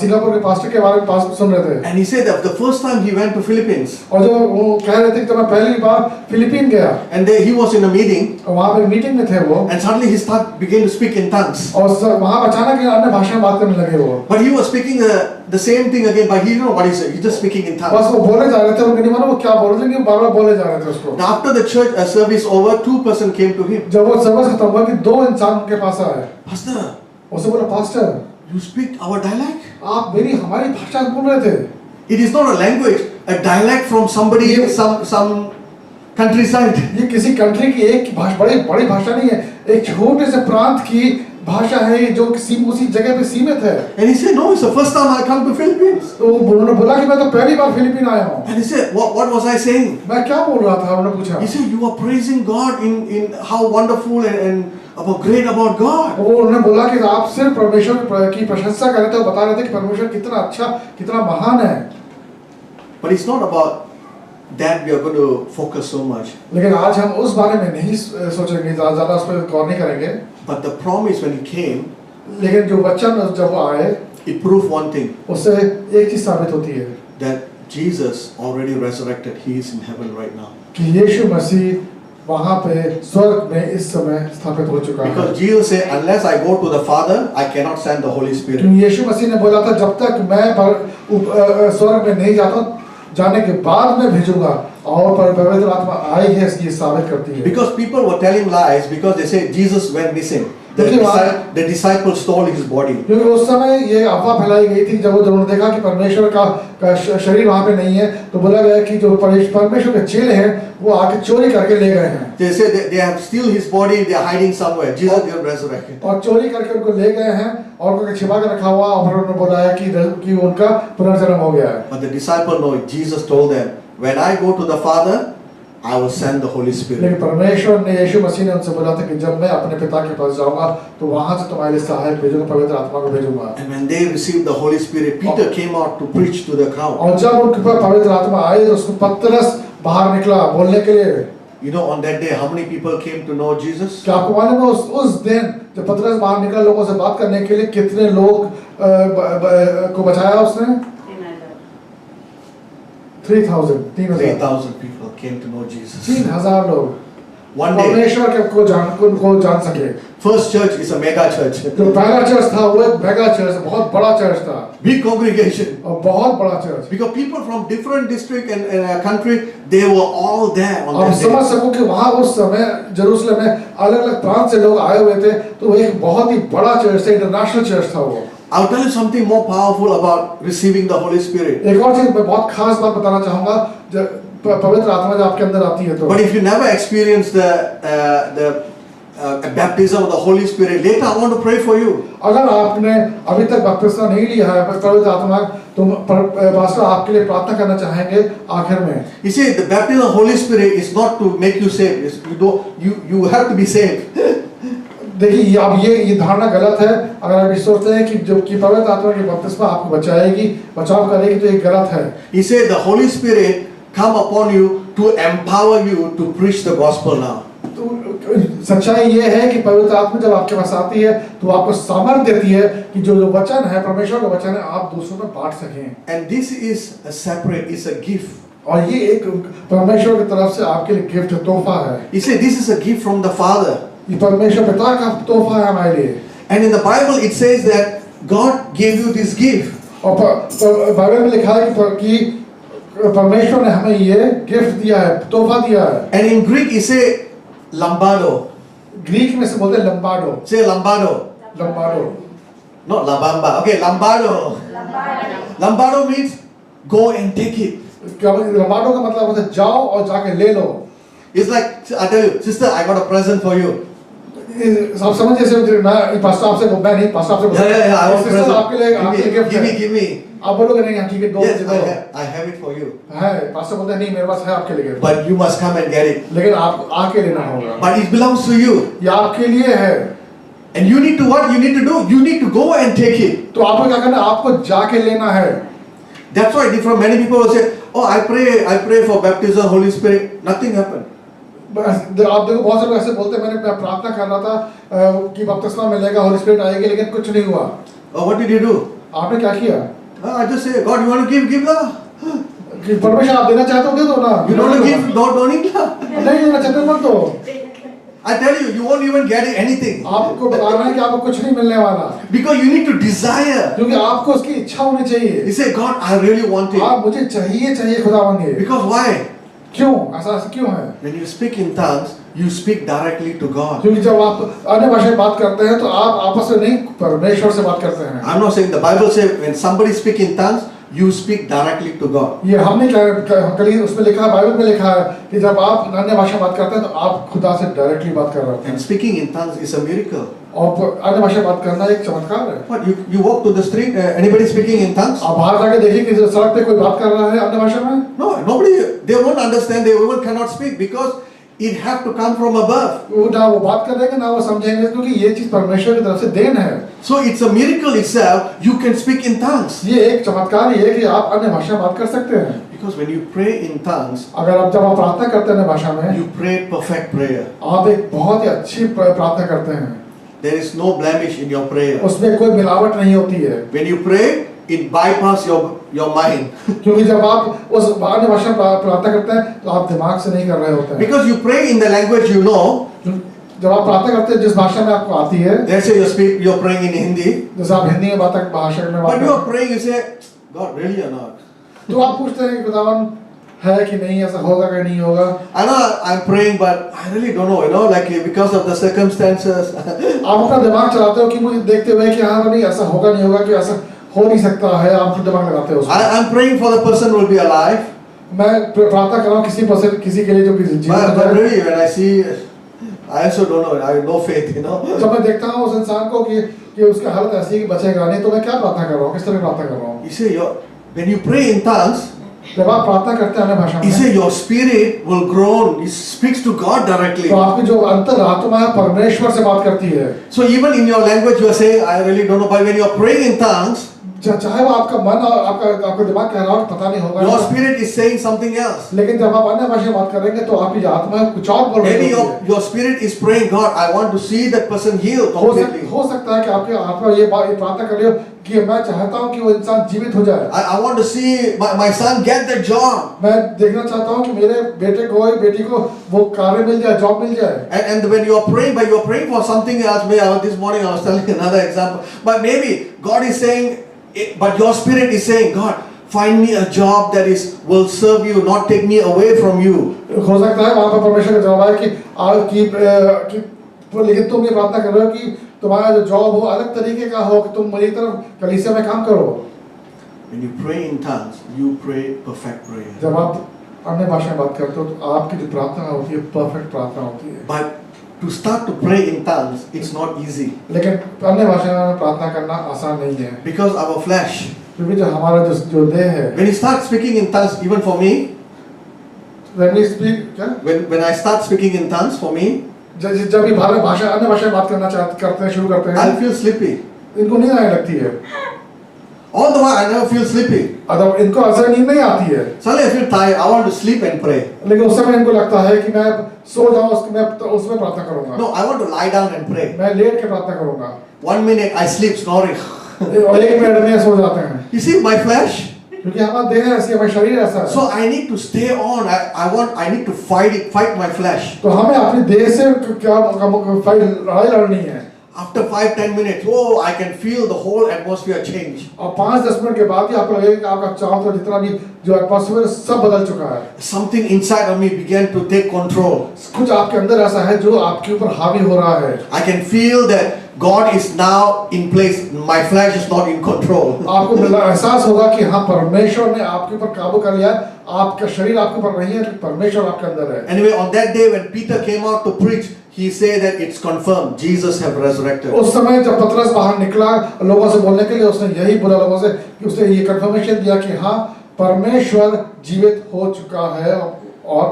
सिंगापुर के पास्टर के बारे में सुन रहे थे, and he said that the first time he went to Philippines, और जो वो कह रहे थे कि मैं पहली बार फिलीपीन गया, and there he was in a meeting, और वहाँ पे मीटिंग में थे वो, and suddenly he began to speak in tongues. और वहाँ अचानक अन्य भाषा में बात करने लगे वो। But he was speaking the same thing again, but he didn't know what he said. He's just speaking in tongues. बस वो बोले जा रहे थे, उनको नहीं मालूम वो क्या बोल रहे थे, लेकिन बार-बार बोले जा रहे थे उसको। Now after the church service over, 2 persons came to him. जब वो सर्विस खत्म हुआ कि दो इंसान उनके पास आए, Pastor, उससे बोला pastor you speak our dialect? आप हमारी भाषा बोल रहे थे। It is not a language, a dialect from somebody, some countryside. ये किसी कंट्री की एक बड़ी भाषा नहीं है, एक छोटे से प्रांत की भाषा है जो उसी जगह पे सीमित है। And he said, no, it's the first time I come to Philippines. तो उन्होंने बोला कि मैं तो पहली बार फिलीपीन आया हूँ। And he said, what was I saying? मैं क्या बोल रहा था? उन्होंने पूछा। He said, you are praising God in how wonderful and about great about God. वो उन्होंने बोला कि आप सिर्फ परमेश्वर की प्रशंसा कर रहे थे, बता रहे थे कि परमेश्वर कितना अच्छा, कितना महान है। But it's not about that we are going to focus so much. लेकिन आज हम उस बारे में नहीं सोचेंगे, ज़्यादा उस पर गौर नहीं करेंगे। But the promise when he came, लेकिन जो वचन जब वो आए, it proved one thing, उससे एक चीज साबित होती है that Jesus already resurrected. He is in heaven right now. कि यीशु मसीह वहाँ पे स्वर्ग में इस समय स्थापित हो चुका है। Because Jesus said, unless I go to the Father, I cannot send the Holy Spirit. क्योंकि यीशु मसीह ने बोला था जब तक मैं स्वर्ग में नहीं जाता, जाने के बाद मैं भेजूंगा, और पवित्र आत्मा आई है इसकी साबित करती है। Because people were telling lies because they said Jesus went missing. The disciples stole his body. क्योंकि उस समय ये अफवाह फैलाई गई थी, जब उन्होंने देखा कि परमेश्वर का शरीर वहाँ पे नहीं है, तो बोला गया कि जो परमेश्वर के चेले हैं वो आके चोरी करके ले गए हैं। They said they have steal his body, they are hiding somewhere. Jesus didn't resurrect him. और चोरी करके उनको ले गए हैं और उनको छिपा कर रखा हुआ, और उन्होंने बोला है कि उनका पुनर्जन्म हो गया है। But the disciple know it. Jesus told them, when I go to the Father, I will send the Holy Spirit. लेकिन परमेश्वर ने, यीशु मसीह ने उनसे बोला था कि जब मैं अपने पिता के पास जाऊंगा तो वहां से तुम्हारे लिए सहायक भेजूंगा, पवित्र आत्मा को भेजूंगा। And when they received the Holy Spirit, Peter came out to preach to the crowd. और जब उनके पास पवित्र आत्मा आई तो उसको पतरस बाहर निकला बोलने के लिए। You know, on that day, how many people came to know Jesus? क्या आपको मालूम है उस दिन जब पतरस बाहर निकला लोगों से बात करने के लिए, कितने लोग को बचाया उसने? 3,000 people came to know Jesus. 3,000 लोग One day, परमेश्वर को जान सके। first church is a mega church. जो पहला चर्च था वो एक मेगा चर्च, बहुत बड़ा चर्च था, Big congregation. और बहुत बड़ा church. Because people from different district and country, they were all there on आप that समझ day. सको कि वहाँ उस समय जेरूसलम में अलग-अलग प्रांत से लोग आए हुए थे, तो वो एक बहुत ही बड़ा चर्च था, इंटरनेशनल चर्च था वो। I'll tell you something more powerful about receiving the Holy Spirit. एक और चीज मैं बहुत खास बात बताना चाहूँगा, जब पवित्र आत्मा जब आपके अंदर आती है तो। But if you never experienced the baptism of the Holy Spirit, later I want to pray for you. अगर आपने अभी तक बपतिस्मा नहीं लिया है पवित्र आत्मा, तो पास्टर आपके लिए प्रार्थना करना चाहेंगे आखिर में। You see, the baptism of the Holy Spirit is not to make you saved. You have to be saved. देखिए अब ये धारणा गलत है। अगर आप ये सोचते हैं कि पवित्र आत्मा की बपतिस्मा आपको बचाएगी, बचाव करेगी, तो ये गलत है। He said the Holy Spirit come upon you to empower you to preach the gospel now. तो सच्चाई ये है कि पवित्र आत्मा जब आपके पास आती है तो आपको सामर्थ्य देती है कि जो वचन है, परमेश्वर का वचन है, आप दूसरों में बांट सकें। And this is a separate, it's a gift. और ये एक परमेश्वर की तरफ से आपके लिए गिफ्ट, तोहफा है। He said this is a gift from the Father. ये परमेश्वर पिता का तोहफा है हमारे लिए। And in the Bible it says that God gave you this gift. और बाइबल में लिखा है कि परमेश्वर ने हमें ये गिफ्ट दिया है, तोहफा दिया है। And in Greek, he say lambado. Greek में से बोलते हैं लंबाडो, Say lambado. लंबाडो। Not labamba. Okay, lambado. Lambado means go and take it. लंबाडो का मतलब होता है जाओ और जाके ले लो। It's like, I tell you, sister, I got a present for you. आप समझ जैसे मैं पास्टर आपसे मैं नहीं पास्टर आपसे Yeah, I want sister present. आपके लिए गिफ्ट है। Give me. आप बोलोगे नहीं ठीक है दो Yes, दो I have it for you. है, पास्टर बोलते हैं नहीं मेरे पास है आपके लिए gift, But you must come and get it. लेकिन आप आके लेना होगा। But it belongs to you. ये आपके लिए है, And you need to what? You need to do? You need to go and take it. तो आपको क्या करना है? आपको जाके लेना है। That's why different many people will say, oh, I pray for baptism, Holy Spirit. Nothing happened. आप देखो बहुत से लोग ऐसे बोलते हैं मैं प्रार्थना कर रहा था कि बपतिस्मा मिलेगा, होली स्पिरिट आएगी, लेकिन कुछ नहीं हुआ। Oh, what did you do? आपने क्या किया? I just say, God, you want to give lah. कि परमेश्वर आप देना चाहते हो दे दो ना। You don't want to give, don't need lah. नहीं देना चाहते मत दो। I tell you, you won't even get anything. आपको बताना है कि आपको कुछ नहीं मिलने वाला, Because you need to desire. क्योंकि आपको उसकी इच्छा होनी चाहिए। You say, God, I really want it. आप मुझे चाहिए खुदावन ये। Because why? क्यों ऐसा क्यों है? When you speak in tongues, you speak directly to God. क्योंकि जब आप अन्य भाषा में बात करते हैं तो आप आपस में नहीं परमेश्वर से बात करते हैं। I'm not saying the Bible says when somebody speak in tongues, you speak directly to God. ये हमने कल उसमें लिखा है, बाइबल में लिखा है कि जब आप अन्य भाषा में बात करते हैं तो आप खुदा से डायरेक्टली बात कर रहे होते हैं। And speaking in tongues is a miracle. और अन्य भाषा में बात करना एक चमत्कार है। What you walk to the street, anybody speaking in tongues? आप बाहर जाके देखिए कि सड़क पे कोई बात कर रहा है अन्य भाषा में? No, nobody. They won't understand. They even cannot speak because it have to come from above. वो ना वो बात करेंगे ना वो समझेंगे, क्योंकि ये चीज परमेश्वर की तरफ से देन है। So it's a miracle itself. You can speak in tongues. ये एक चमत्कार ही है कि आप अन्य भाषा में बात कर सकते हैं। Because when you pray in tongues, अगर जब आप प्रार्थना करते हैं अन्य भाषा में, you pray perfect prayer. आप एक बहुत ही अच्छी प्रार्थना करते हैं। There is no blemish in your prayer. उसमें कोई मिलावट नहीं होती है। When you pray, it bypass your mind. क्योंकि जब आप उस अन्य भाषा में प्रार्थना करते हैं तो आप दिमाग से नहीं कर रहे होते हैं। Because you pray in the language you know. जब आप प्रार्थना करते हैं जिस भाषा में आपको आती है, Let's say you're praying in Hindi. जैसे आप हिंदी में भाषा में बात But करते you हैं, are praying, you say, God, really or not? तो आप पूछते हैं कि खुदावन है कि नहीं, ऐसा होगा कि नहीं होगा। I know I'm praying, but I really don't know. You know, like because of the circumstances. आप अपना दिमाग चलाते हो कि मुझे देखते हुए कि हाँ नहीं ऐसा होगा नहीं होगा, कि ऐसा हो नहीं सकता है, आप खुद दिमाग लगाते हो। I'm praying for the person who will be alive. मैं प्रार्थना कर रहा हूँ किसी के लिए जो जीवित But है। really, when I see, I also don't know. I have no faith, you know. जब मैं देखता हूँ उस इंसान को कि उसकी हालत ऐसी है कि बचेगा नहीं, तो मैं क्या प्रार्थना कर रहा हूँ, किस तरह प्रार्थना कर रहा हूँ? You say when you pray in tongues, जब आप प्रार्थना करते हैं अन्य भाषा you में, say your spirit will groan. It speaks to God directly. तो आपकी जो अंतरात्मा है परमेश्वर से बात करती है। So even in your language, you are saying, I really don't know. But when you are praying in tongues, चाहे वो आपका मन और आपका दिमाग कह रहा हो पता नहीं होगा, your spirit is saying something else. लेकिन जब आप अन्य भाषा में बात करेंगे तो आपकी आत्मा कुछ और बोल रही Maybe है। your spirit is praying, God, I want to see that person healed completely. हो सकता है कि आपकी आत्मा ये प्रार्थना कर रही हो कि मैं चाहता हूँ कि वो इंसान जीवित हो जाए। I want to see my son get the job. मैं देखना चाहता हूँ कि मेरे बेटे को या बेटी को वो कार्य मिल जाए, जॉब मिल जाए। And when you are praying, but you are praying for something else. This morning I was telling another example. But maybe God is saying, but your spirit is saying, God, find me a job that will serve you, not take me away from you. हो सकता है वहाँ पर परमेश्वर का जवाब है कि लेकिन तुम ये प्रार्थना कर रहे हो कि तुम्हारा जो जॉब हो अलग तरीके का हो, कि तुम मेरी तरफ कलीसिया में काम करो। When you pray in tongues, you pray perfect prayer. जब आप अन्य भाषा में बात करते हो तो आपकी जो प्रार्थना होती है परफेक्ट प्रार्थना होती है। But to start to pray in tongues, it's not easy. लेकिन अन्य भाषा में प्रार्थना करना आसान नहीं है, Because our flesh. क्योंकि जो हमारा जो देह है, When you start speaking in tongues, even for me, when we speak, क्या? when I start speaking in tongues, for me, जब भी अन्य भाषा में बात करते हैं शुरू करते हैं, I'll feel sleepy. इनको नींद आने लगती है। All the while I never feel sleepy. अगर इनको असर नींद नहीं आती है, Suddenly I feel tired. I want to sleep and pray. लेकिन उस समय इनको लगता है कि मैं सो जाऊं, उसमें प्रार्थना करूंगा। No, I want to lie down and pray. मैं लेट के प्रार्थना करूंगा। 1 minute I sleep snoring. और 1 मिनट में सो जाते हैं। You see my flesh? क्योंकि हमारा देह ऐसी, हमारा शरीर ऐसा है। So I need to stay on. I need to fight my flesh. तो हमें अपनी देह से क्या लड़ाई लड़नी है? After 5-10 minutes, oh, I can feel the whole atmosphere change. और 5-10 मिनट के बाद ही आपको लगेगा कि आपका चारों तरफ जितना भी जो एटमॉस्फेयर सब बदल चुका है। Something inside of me began to take control. कुछ आपके अंदर ऐसा है जो आपके ऊपर हावी हो रहा है। I can feel that God is now in place. My flesh is not in control. आपको एहसास होगा कि हाँ परमेश्वर ने आपके ऊपर काबू कर लिया है, आपका शरीर आपके ऊपर नहीं है, परमेश्वर आपके अंदर है। Anyway, on that day when Peter came out to preach, he said that it's confirmed, Jesus have resurrected. उस समय जब पतरस बाहर निकला लोगों से बोलने के लिए, उसने यही बोला लोगों से कि उसने ये कंफर्मेशन दिया कि हाँ परमेश्वर जीवित हो चुका है। और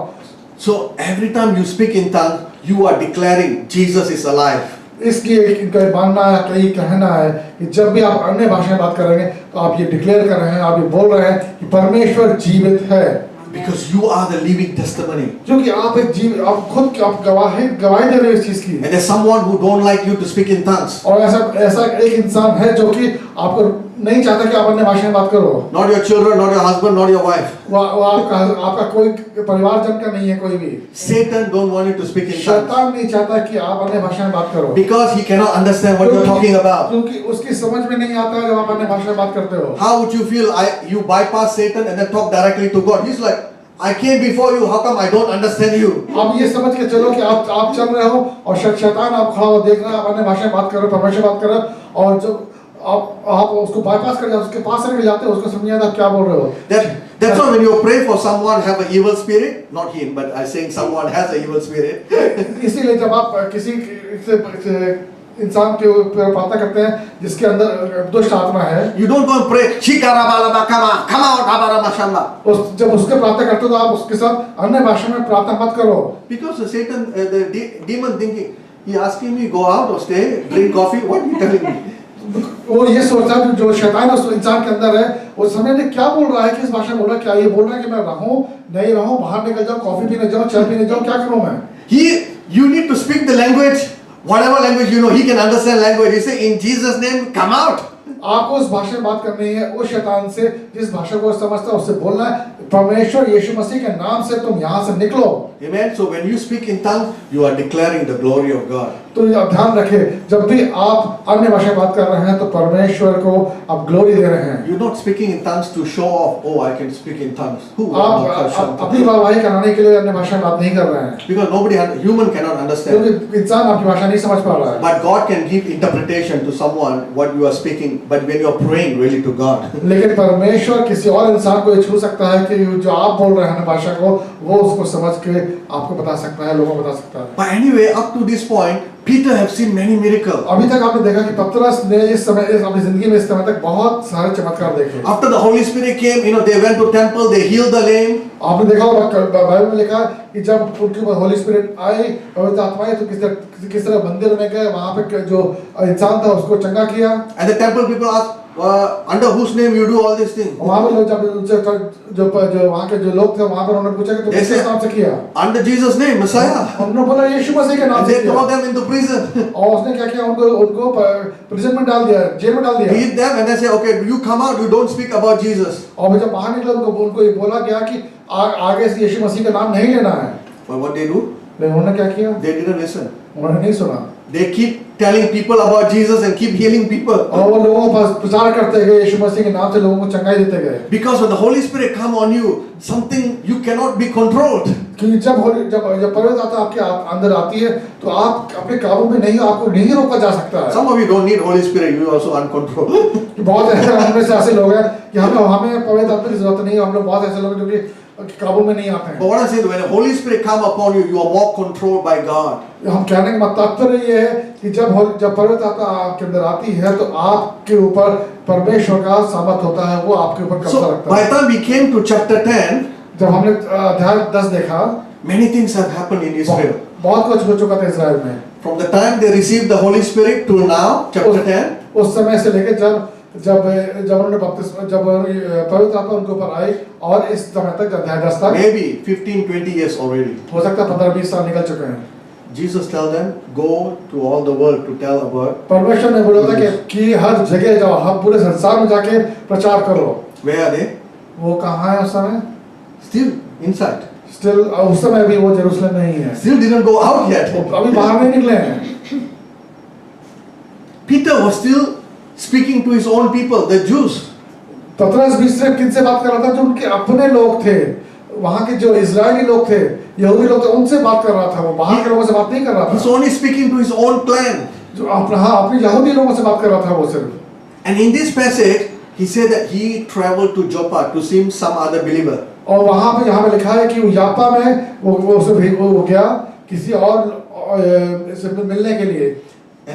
So every time you speak in tongues, you are declaring Jesus is alive. इसलिए इनका मानना है, कहीं कहना है कि जब भी आप अन्य भाषा में बात करेंगे तो आप ये डिक्लेयर कर रहे हैं, आप ये बोल रहे हैं कि परमेश्वर जीवित है। Because you are the living testimony. क्योंकि आप एक जीव, आप खुद आप गवाही दे रहे हो इस चीज की। And there's someone who don't like you to speak in tongues. और ऐसा एक इंसान है जो कि आपको नहीं चाहता कि आप अन्य भाषा में बात करो। Not your children, not your husband, not your wife. वो आपका कोई परिवारजन का नहीं है कोई भी। Satan don't want you to speak in tongues. शैतान नहीं चाहता कि आप अन्य भाषा में बात करो। Because he cannot understand what you're talking about. क्योंकि उसकी समझ में नहीं आता जब आप अन्य भाषा में बात करते हो। How would you feel? You bypass Satan and then talk directly to God. He's like, I came before you. How come I don't understand you? आप ये समझ के चलो कि आप चल रहे हो और शैतान आप खड़ा हो देख रहा है, आप अन्य भाषा में बात कर रहे हो, परमेश्वर बात कर रहे हो, और जब आप उसको बाईपास कर जाते, उसके पास से निकल जाते हो, उसको समझ नहीं आता क्या बोल रहे हो। That's why when you pray for someone have an evil spirit, not him, but I'm saying someone has an evil spirit. इसीलिए जब आप किसी इंसान के ऊपर प्रार्थना करते हैं जिसके अंदर दुष्ट आत्मा है, You don't go and pray. Come out, जब उसके प्रार्थना करते हो तो आप उसके साथ अन्य भाषा में प्रार्थना मत करो। Because the Satan, the demon thinking, he asking me go out or stay, drink coffee. What are you telling me? वो ये सोचता है जो शैतान उस इंसान के अंदर है, वो समझ नहीं क्या बोल रहा है, किस भाषा में बोल रहा है, क्या ये बोल रहा है कि मैं रहूं नहीं रहूं, बाहर निकल जाऊं, कॉफी पीने जाऊं, चाय पीने जाऊं, क्या करूं मैं? You need to speak the language, whatever language you know. He can understand language. He say in Jesus' name, come out. आपको उस भाषा में बात करनी है, उस शैतान से जिस भाषा को समझता है उससे बोलना है, परमेश्वर यीशु मसीह के नाम से तुम यहाँ से निकलो। Amen. So when you speak in tongues, you are declaring the glory of God. तो आप ध्यान रखें, जब भी आप अन्य भाषा में बात कर रहे हैं तो परमेश्वर को आप ग्लोरी दे रहे हैं। You're not speaking in tongues to show off. Oh, I can speak in tongues. आप अपनी वाहवाही कराने के लिए अन्य भाषा में बात नहीं कर रहे हैं। Because human cannot understand. क्योंकि इंसान आपकी भाषा नहीं समझ पा रहा है। But God can give interpretation to someone what you are speaking. But when you are praying really to God. लेकिन परमेश्वर किसी और इंसान को छू सकता है कि जो आप बोल रहे हैं भाषा को, वो उसको समझ के आपको बता सकता है, लोगों को बता सकता है। But anyway, up to this point, Peter have seen many miracles. अभी तक आपने देखा कि पतरस ने अपनी जिंदगी में इस समय तक बहुत सारे चमत्कार देखे। After the Holy Spirit came, they went to temple, they healed the lame. आपने देखा होगा बाइबल में लिखा कि जब उनके ऊपर होली स्पिरिट आई, पवित्र आत्मा आई, तो किस तरह मंदिर में गए, वहाँ पे जो इंसान था उसको चंगा किया। And the temple people asked, under whose name you do all these things? वहाँ पे लोग जो वहाँ के जो लोग थे वहाँ पर उन्होंने पूछा कि तुम किस नाम से किया? Under Jesus' name, Messiah. उन्होंने बोला यीशु मसीह के नाम से They किया। throw them into prison. और उसने क्या किया? उनको प्रिजन में डाल दिया, जेल में डाल दिया। Beat them and they say, okay, you come out, you don't speak about Jesus. और जब बाहर निकले उनको ये बोला गया कि आगे से यीशु मसीह का नाम नहीं लेना है। But what they do? लेकिन उन्होंने क्या किया? They didn't listen. उन्होंने नहीं सुना। They keep telling people about Jesus and keep healing people. और वो लोगों को प्रचार करते गए, यीशु मसीह के नाम से लोगों को चंगाई देते गए। Because when the Holy Spirit come on you, something you cannot be controlled. क्योंकि जब पवित्र आत्मा आपके अंदर आती है तो आप अपने काबू में नहीं, आपको नहीं रोका जा सकता है। Some of you don't need Holy Spirit, you are also uncontrolled. बहुत ऐसे से ऐसे लोग हैं कि हमें पवित्र आत्मा की जरूरत नहीं है, हम लोग बहुत ऐसे लोग जो कि काबू में नहीं आते हैं। But what I say, when the Holy Spirit come upon you, you are more controlled by God. हम कहने का तात्पर्य ये है कि जब पवित्र आत्मा आपके अंदर आती है तो आपके ऊपर परमेश्वर का सामर्थ होता है, वो आपके ऊपर कब्जा So रखता by है। the time we came to chapter 10, जब हमने अध्याय 10 देखा, many things have happened in Israel. बहुत कुछ हो चुका था इस्राएल में। From the time they received the Holy Spirit to now, chapter 10, उस समय से लेकर जब उन्होंने जब पवित्र आत्मा उनके ऊपर आई और इस समय तक अध्याय 10 तक, maybe 15-20 years already. हो सकता है 15-20 साल निकल चुके हैं। Jesus tell them, go to all the world to tell about. परमेश्वर ने बोला था कि हर जगह जाओ, हर पूरे संसार में जाके प्रचार करो। Where are they? वो कहाँ है उस समय? Still inside. Still उस समय भी वो जेरूसलम नहीं है। Still didn't go out yet. अभी बाहर नहीं निकले हैं। Peter was still speaking to his own people, the Jews. पतरस भी सिर्फ किनसे बात कर रहा था? जो उनके अपने लोग थे, वहाँ के जो इजरायली लोग थे, यहूदी लोग थे, उनसे बात कर रहा था। वो बाहर के लोगों से बात नहीं कर रहा He's था। only speaking to his own clan. जो अपने यहूदी लोगों से बात कर रहा था वो सिर्फ। And in this passage, he said that he traveled to Joppa to see some other believer. और वहाँ पे यहाँ पे लिखा है कि वो यापा में वो गया किसी और से मिलने के लिए,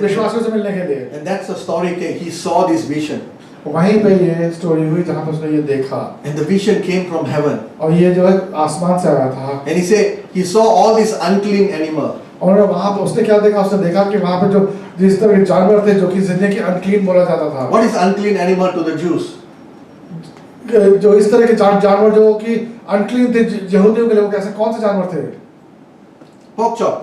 विश्वासियों से मिलने के लिए। And that's the story. He saw this vision. वहीं पे ये स्टोरी हुई जहाँ पे उसने ये देखा। And the vision came from heaven. और ये जो है आसमान से आया था। And he said he saw all these unclean animals. और वहाँ पे उसने क्या देखा? उसने देखा कि वहाँ पे जो जिस तरह के जानवर थे जो कि जिन्हें की अनक्लीन बोला जाता था। What is unclean animal to the Jews? जो इस तरह के जानवर जो कि अनक्लीन थे यहूदियों के लिए, वो कैसे कौन से जानवर थे? Pork chop,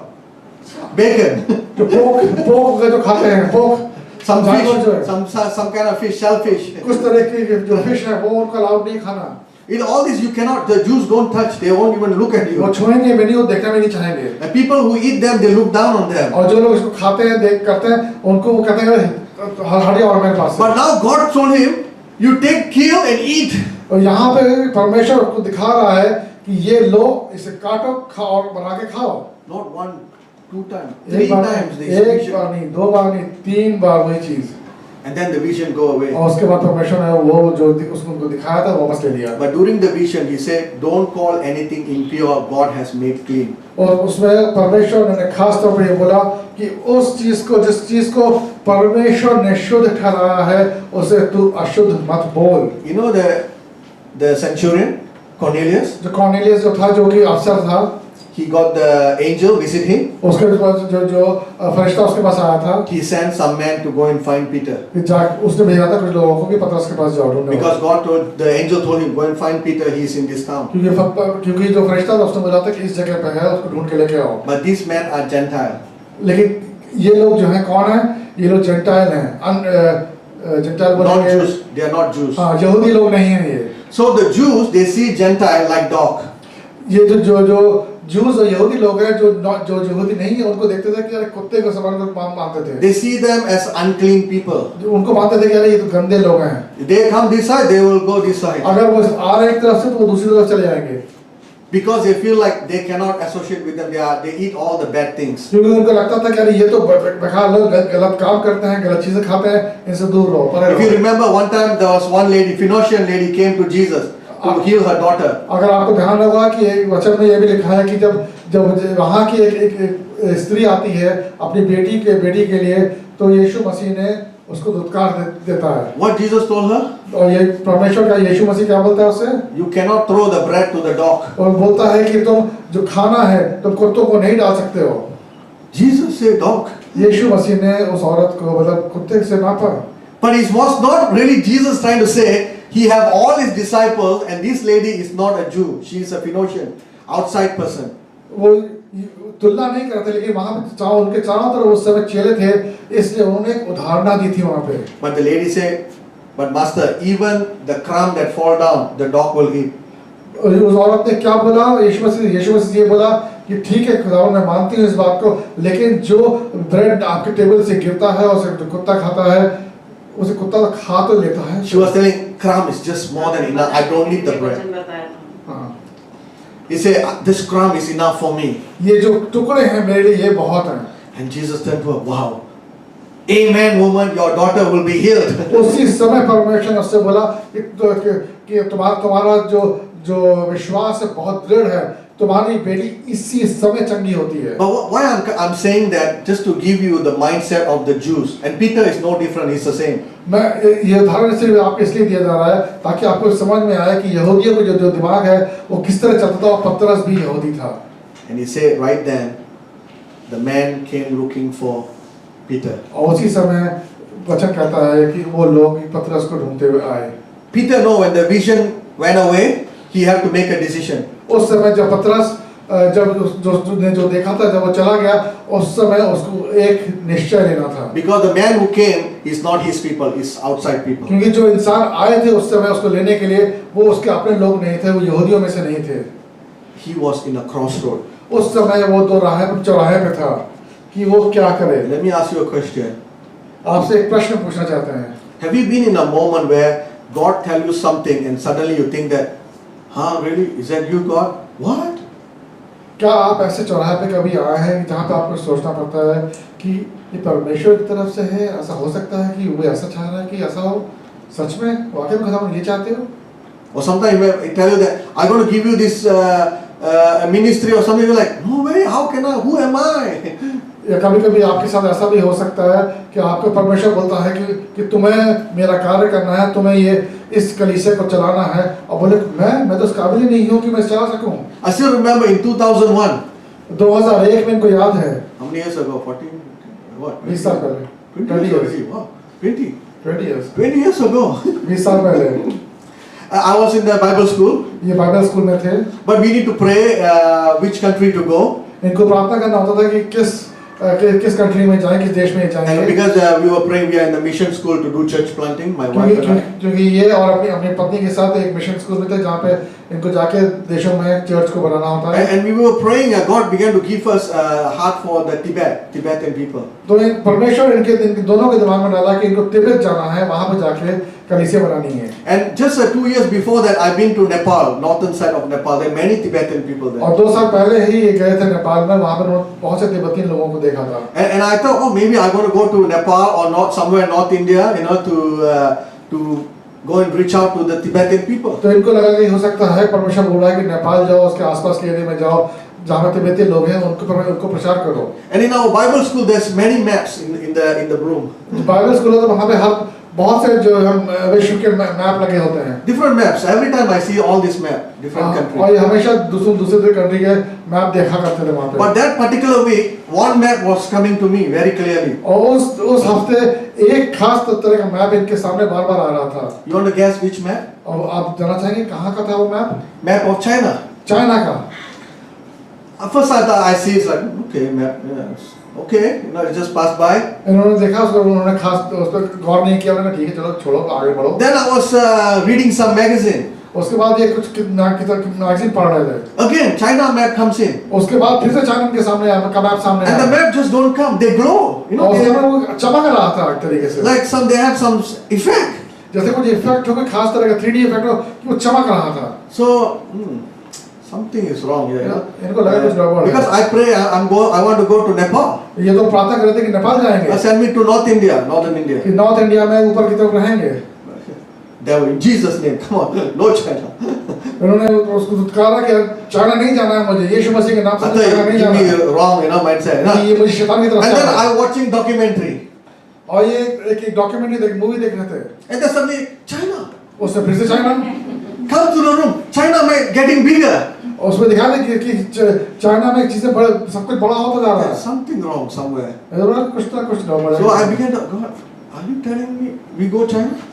bacon, जो पोक जो खाते हैं, पोक some जानवर जो है, fish, some kind of fish, shellfish. कुछ तरह की जो फिश है वो उनको अलाउड नहीं खाना। In all this you cannot, the Jews don't touch, they won't even look at वो you. छुएंगे भी नहीं, वो देखना भी नहीं चाहेंगे। The people who eat them, they look down on them. और जो लोग इसको खाते हैं, देख करते हैं, उनको वो कहते हैं हरिया और मेरे पास। But now God told him, you take, kill and eat. और यहाँ पे परमेश्वर को दिखा रहा है कि ये लो, इसे काटो, खाओ और बना के खाओ। Not 1, 2 times, 3 times they एक बार नहीं, 2 बार नहीं, 3 बार वही चीज। and then the vision go away. और उसके बाद परमेश्वर ने वो जो उसको उनको दिखाया था वापस ले लिया। But during the vision he said, don't call anything impure, God has made clean. और उसमें परमेश्वर ने खास तौर पर ये बोला कि उस चीज को, जिस चीज को परमेश्वर ने शुद्ध ठहराया है, उसे तू अशुद्ध मत बोल। You know the centurion Cornelius, जो कॉर्नेलियस जो था, जो कि अफसर था, he got the angel visit him. उसके पास जो फरिश्ता उसके पास आया था, He sent some men to go and find Peter. उसने भेजा था कुछ लोगों को कि पतरस के पास जाओ ढूंढने। Because God told, the angel told him, go and find Peter, he is in this town. क्योंकि जो फरिश्ता था उसने बोला था कि इस जगह पे है, उसको ढूंढ के लेके आओ। But these men are Gentile. लेकिन ये लोग जो हैं कौन हैं? ये लोग जेंटाइल हैं। Gentile Not Jews, they are not Jews. हाँ, यहूदी लोग नहीं हैं ये। So the Jews, they see Gentile like dog. ये जो जूस और यहूदी लोग हैं जो यहूदी नहीं है, उनको देखते थे कि यार कुत्ते को समान को मानते थे। They see them as unclean people. उनको मानते थे कि यार ये तो गंदे लोग हैं। They come this side, they will go this side. अगर वो आ रहे एक तरफ से तो वो दूसरी तरफ चले जाएंगे। Because they feel like they cannot associate with them. They eat all the bad things. क्योंकि उनको लगता था कि यार ये तो बेकार लोग गलत काम करते हैं, गलत चीजें खाते हैं, इनसे दूर रहो। If you remember, one time there was one lady, Phoenician lady, came to Jesus to heal her daughter. अगर आपको ध्यान होगा कि एक वचन में ये भी लिखा है कि जब वहाँ की एक स्त्री आती है अपनी बेटी के लिए, तो यीशु मसीह ने उसको दुत्कार देता है। What Jesus told her? और ये परमेश्वर का यीशु मसीह क्या बोलता है उसे? You cannot throw the bread to the dog. और बोलता है कि तुम जो खाना है तुम कुत्तों को नहीं डाल सकते हो। Jesus said dog. यीशु मसीह ने उस औरत को मतलब कुत्ते से नापा। But it was not really Jesus trying to say he have all his disciples and this lady is not a Jew. She is a Phoenician, outside person. वो तुलना नहीं करते, लेकिन वहाँ पे उनके चारों तरफ उस समय चेले थे, इसलिए उन्होंने एक उदाहरणा दी थी वहाँ पे। But the lady said, but master, even the crumb that fall down, the dog will eat. उस औरत ने क्या बोला? यीशु मसीह ये बोला कि ठीक है खुदावंद, मैं मानती हूँ इस बात को, लेकिन जो ब्रेड आपके टेबल से गिरता है और जो कुत्ता खाता है, उसे कुत्ता खा तो लेता है। She was telling, crumb is just more than enough. I don't need the bread. हाँ। He said, this crumb is enough for me. ये जो टुकड़े हैं मेरे लिए ये बहुत हैं। And Jesus turned to her, wow. Amen, woman, your daughter will be healed. उसी समय परमेश्वर ने उससे बोला कि तुम्हारा जो विश्वास है बहुत दृढ़ है, तुम्हारी बेटी इसी समय चंगी होती है। But why I'm saying that just to give you the mindset of the Jews, and Peter is no different, he's the same. मैं ये उदाहरण सिर्फ आपको इसलिए दिया जा रहा है ताकि आपको समझ में आए कि यहूदियों को जो दिमाग है वो किस तरह चलता था, और पतरस भी यहूदी था। And he said right then, the man came looking for Peter. और उसी समय वचन कहता है कि वो लोग पतरस को ढूंढते हुए आए। Peter know when the vision went away, he had to make a decision. उस समय जब पतरस जो देखा था, जब वो चला गया, उस समय उसको एक निश्चय लेना था। Because the man who came is not his people, is outside people. क्योंकि जो इंसान आए थे उस समय उसको लेने के लिए, वो उसके अपने लोग नहीं थे, वो यहूदियों में से नहीं थे। He was in a crossroad. उस समय वो चौराहे पे था कि वो क्या करे। Let me ask you a question. आपसे एक प्रश्न पूछना चाहते हैं। Have you been in a moment where God tell you something and suddenly you think that, huh, really? Is that you, God? What? क्या आप ऐसे चौराहे पे कभी आए हैं जहाँ पे आपको सोचना पड़ता है कि ये परमेश्वर की तरफ से है, ऐसा हो सकता है कि वो ऐसा चाह रहा है कि ऐसा हो, सच में वाकई में खुदा ये चाहते हो? Or sometimes I tell you that I'm going to give you this ministry or something, you're like, no way, how can I? Who am I? या कभी कभी आपके साथ ऐसा भी हो सकता है कि आपको परमेश्वर बोलता है कि तुम्हें मेरा कार्य करना है, तुम्हें ये इस कलीसिया को चलाना है, और बोले मैं तो उस काबिल ही नहीं हूँ कि मैं चला सकूँ। I still remember in 2001. 2001 में इनको याद है। How many years ago? 14? What? 20 साल पहले। 20 years. Wow. 20. 20 years। 20 years ago. 20 साल पहले। I was in the Bible school. ये बाइबल स्कूल में थे। But we need to pray which country to go. इनको प्रार्थना करना होता था कि किस कंट्री में जाएं, किस देश में And जाएंगे। because we were praying, we are in the mission school to do church planting. My wife and I. क्योंकि ये और अपनी पत्नी के साथ एक मिशन स्कूल में थे जहाँ पे इनको जाके देशों में चर्च को बनाना होता है। And we were praying. God began to give us a heart for the Tibetan people. तो परमेश्वर इनके दोनों के दिमाग में डाला कि इनको तिब्बत जाना है, वहाँ पे जाके कलीसिया बनानी है। And just 2 years before that, I've been to Nepal, northern side of Nepal. There are many Tibetan people there. और 2 साल पहले ही ये गए थे नेपाल में, वहाँ पर बहुत से तिब्बती लोगों को देखा था। And I thought, oh, maybe I'm going to go to Nepal or not somewhere in North India, to go and reach out to the Tibetan people. तो इनको लगा कि हो सकता है परमेश्वर बोल रहा है कि नेपाल जाओ, उसके आसपास के एरिया में जाओ, जहाँ पे तिब्बती लोग हैं उनको प्रचार करो। And in our Bible school, there's many maps in the room. Bible school है तो वहाँ पे हर बहुत से जो हम विश्व के मैप लगे होते हैं। Different maps. Every time I see all this map, different countries. और ये हमेशा दूसरे कंट्री के मैप देखा करते थे वहाँ पे। But that particular week, one map was coming to me very clearly. और उस हफ्ते एक खास तरह का मैप इनके सामने बार-बार आ रहा था। You want to guess which map? और आप जानना चाहेंगे कहाँ का था वो map? Map of China. China का। At first I thought I see it's like okay map, yes. Okay, it just passed by. इन्होंने देखा उसको, उन्होंने खास उस पर गौर नहीं किया, उन्होंने ठीक है चलो छोड़ो आगे बढ़ो। Then I was reading some magazine. उसके बाद ये कुछ मैगजीन पढ़ रहे थे। Again, China map comes in. उसके बाद फिर से चाइना के सामने आया, का मैप सामने And the आया। map just don't come. They glow. और They उसमें वो चमक रहा था एक तरीके से। like they have some effect. जैसे कुछ इफेक्ट हो, कोई खास तरह का 3D इफेक्ट हो, कि वो चमक रहा था। So something is wrong here. इनको लगा कुछ गड़बड़ है। Because I pray, I want to go to Nepal. ये तो प्रार्थना कर रहे थे कि नेपाल जाएंगे। Send me to northern India. कि नॉर्थ इंडिया में ऊपर की तरफ रहेंगे। Devil, in Jesus' name, come on, no China. उन्होंने उसको धुतकारा कि चाइना नहीं जाना है मुझे, यीशु मसीह के नाम से चाइना नहीं जाना है। Give me wrong, mindset. ये मुझे शैतान की तरफ And से then आ रहा है। I watching documentary. और ये एक डॉक्यूमेंट्री मूवी देख रहे थे। And then suddenly, China. उससे फिर से China. Come to the room. China may getting bigger. और उसमें दिखा दे कि चाइना में चीजें बड़े, सब कुछ बड़ा होता जा रहा है। There's something wrong somewhere. कुछ ना कुछ गड़बड़ है। So I began to, God, are you telling me we go China?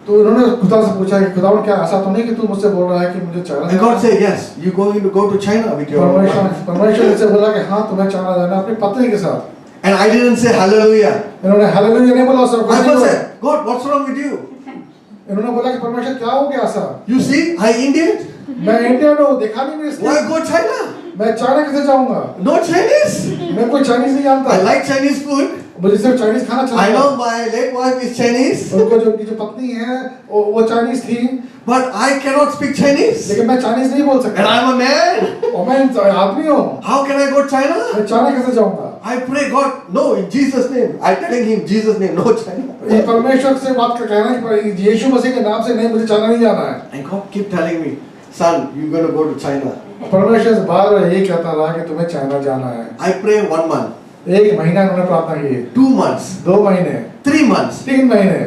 तो उन्होंने खुदा से पूछा कि खुदावंद क्या ऐसा तो नहीं कि तू मुझसे बोल रहा है कि मुझे China And God said, yes, you going to go to China with your wife. परमेश्वर से बोला कि हाँ तुम्हें चाइना जाना है अपनी पत्नी के साथ। And I didn't say hallelujah. इन्होंने हालेलुया नहीं बोला, सब I कुछ first said, God, what's wrong with you? इन्होंने बोला कि परमेश्वर क्या हो गया ऐसा? You see, I Indian. मैं इंडियन हूँ, देखा नहीं मैंने Why इसलिए। go China? मैं चाइना कैसे जाऊँगा? No Chinese. मैं कोई चाइनीज नहीं जानता। I like Chinese food. मुझे सिर्फ चाइनीज खाना चाहिए। I know my late wife is Chinese. उनको जो उनकी जो पत्नी है वो चाइनीज थी। But I cannot speak Chinese. लेकिन मैं चाइनीज नहीं बोल सकता। And I'm a man. और मैं आदमी हूँ। How can I go China? मैं चाइना कैसे जाऊँगा? I pray God, no, in Jesus' name. I telling him, Jesus' name, no China. ये परमेश्वर से बात कर कहना कि यीशु मसीह के नाम से नहीं, मुझे चाइना नहीं जाना है। And God keep telling me, son, you're going to go to China. परमेश्वर से बार बार यही कहता रहा कि तुम्हें चाइना जाना है। I pray 1 month. 1 महीना उन्होंने प्रार्थना की। 2 months. 2 महीने। 3 months. 3 महीने।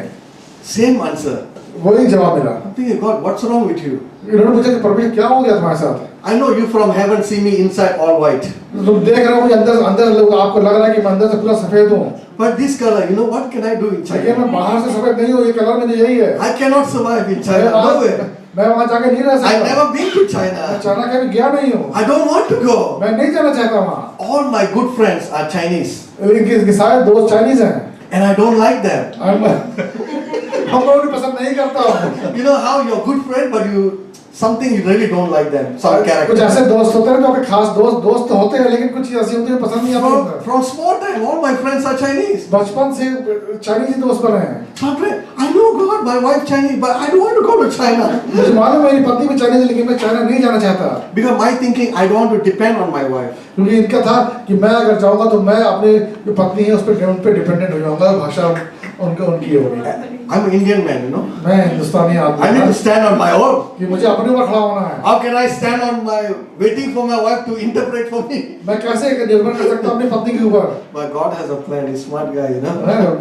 Same answer. वही जवाब मिला। I'm thinking, God, what's wrong with you? इन्होंने पूछा कि परमेश्वर क्या हो गया तुम्हारे साथ? I know you from heaven see me inside all white. तुम देख रहे हो मुझे अंदर लोग आपको लग रहा है कि मैं अंदर से पूरा सफेद हूँ। But this color, you know what can I do in लेकिन China? मैं बाहर से सफेद नहीं हूँ, ये कलर मुझे यही है। I cannot survive in China. No way. मैं वहाँ जाके नहीं रह I've सकता। never been to मैं China. चाइना कभी गया नहीं हूँ। I don't want to go. मैं नहीं जाना चाहता वहाँ। All my good friends are Chinese. इनके सारे दोस्त चाइनीज हैं। And I don't like them. हम लोग उन्हें पसंद नहीं करता हूँ। You know how you're good friend but you something you really don't like them, some कुछ character. ऐसे दोस्त होते हैं जो आपके खास दोस्त तो होते हैं, लेकिन कुछ चीज़ ऐसी होती है जो पसंद नहीं आती। From small time, all my friends are Chinese. बचपन से चाइनीज दोस्त बने हैं। So I know God, my wife Chinese, but I don't want to go to China. मुझे मालूम है मेरी पत्नी भी चाइनीज है, लेकिन मैं चाइना नहीं जाना चाहता, Because my thinking, I don't want to depend on my wife. क्योंकि इनका था कि मैं अगर जाऊंगा तो मैं अपनी जो पत्नी है उस पर डिपेंडेंट हो जाऊंगा, भाषा उनकी होगी। I'm an Indian man, you know. मैं हिंदुस्तानी आदमी I need to हूं stand on my own. कि मुझे अपने ऊपर खड़ा होना है। How can I stand on my waiting for my wife to interpret for me? मैं कैसे निर्भर कर सकता हूं अपनी पत्नी के ऊपर? But God has a plan. He's a smart guy, you know.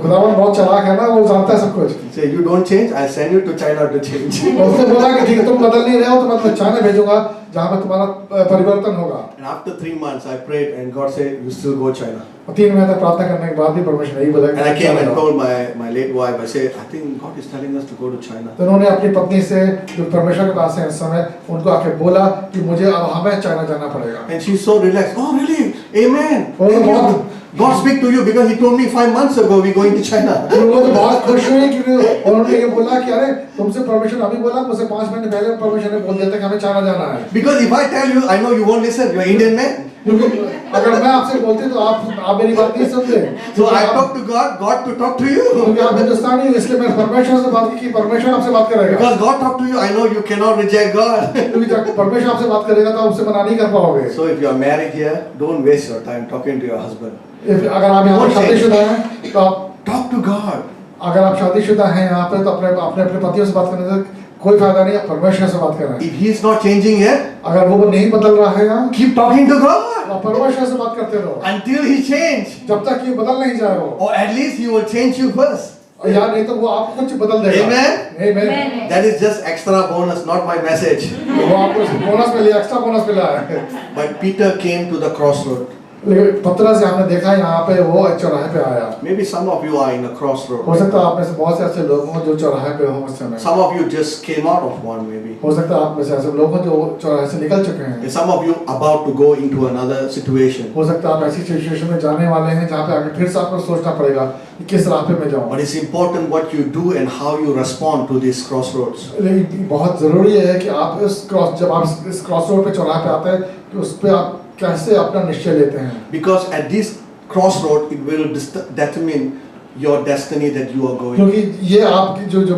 खुदावन बहुत चालाक है ना, वो जानता है सब कुछ। He said, you don't change, I send you to China to change. उसने बोला कि ठीक है, तुम बदल नहीं रहे हो तो मैं तुम्हें चाइना भेजूंगा जहाँ पे तुम्हारा परिवर्तन होगा। And after 3 months, I prayed, and God said, you still go China. 3 महीने तक प्रार्थना करने के बाद भी परमेश्वर नहीं बोला। And I came and told my late wife, I said, I think God is telling us to go to China. तो उन्होंने अपनी पत्नी से जो परमेश्वर के पास है इस समय, उनको आके बोला कि मुझे अब हमें चाइना जाना पड़ेगा। And she's so relaxed. Oh, really? Amen. Oh, Thank you. wow. God speak to you because He told me 5 months ago we're going to China. वो तो बहुत खुश हुई क्योंकि उन्होंने ये बोला कि अरे तुमसे परमेश्वर अभी बोला, मुझसे 5 महीने पहले परमेश्वर ने बोल दिया था कि हमें चाइना जाना है। Because if I tell you, I know you won't listen. You're Indian man. क्योंकि अगर मैं आपसे बोलती तो आप मेरी बात नहीं सुनते। So I talk to God, God to talk to you. क्योंकि आप हिंदुस्तानी हो, इसलिए मैं परमेश्वर से बात की कि परमेश्वर आपसे बात करेगा। Because God talk to you, I know you cannot reject God. क्योंकि जब परमेश्वर आपसे बात करेगा तो आप उसे मना नहीं कर पाओगे। So if you are married here, don't waste your time talking to your husband. अगर आप यहाँ पर शादीशुदा हैं तो आप Talk to God. अगर आप शादीशुदा हैं यहाँ पे तो अपने पतियों से बात करने से कोई फायदा नहीं है, परमेश्वर से बात करना है। If He is not changing yet, अगर वो नहीं बदल रहा है यहाँ, keep talking to God आप परमेश्वर से बात करते रहो until He change. जब तक ये बदल नहीं जाए वो, Or at least He will change you first. या नहीं तो वो आपको कुछ बदल देगा। Amen? Amen। That is just extra bonus, not my message. वो आपको बोनस मिला, एक्स्ट्रा बोनस मिला है। But Peter came to the crossroad. लेकिन पतरस से हमने देखा यहाँ पे वो चौराहे पे आया। Maybe some of you are in a हो crossroad. सकता है आप में से बहुत से ऐसे लोग हों जो चौराहे पे हों उस समय। Some of you just came out of one maybe. हो सकता है आप में से ऐसे लोग हों जो चौराहे से निकल चुके हैं। And some of you about to go into another situation. हो सकता है आप ऐसी सिचुएशन में जाने वाले हैं जहाँ पे आगे फिर से आपको सोचना पड़ेगा कि किस रास्ते में जाऊँ। But it's important what you do and how you respond to these crossroads. लेकिन बहुत ज़रूरी है कि आप जब आप इस क्रॉस रोड पे चौराहे पे आते हैं कि उस पे आप कैसे अपना निश्चय लेते हैं। Because at this crossroad it will determine your destiny that you are going. क्योंकि ये आपकी जो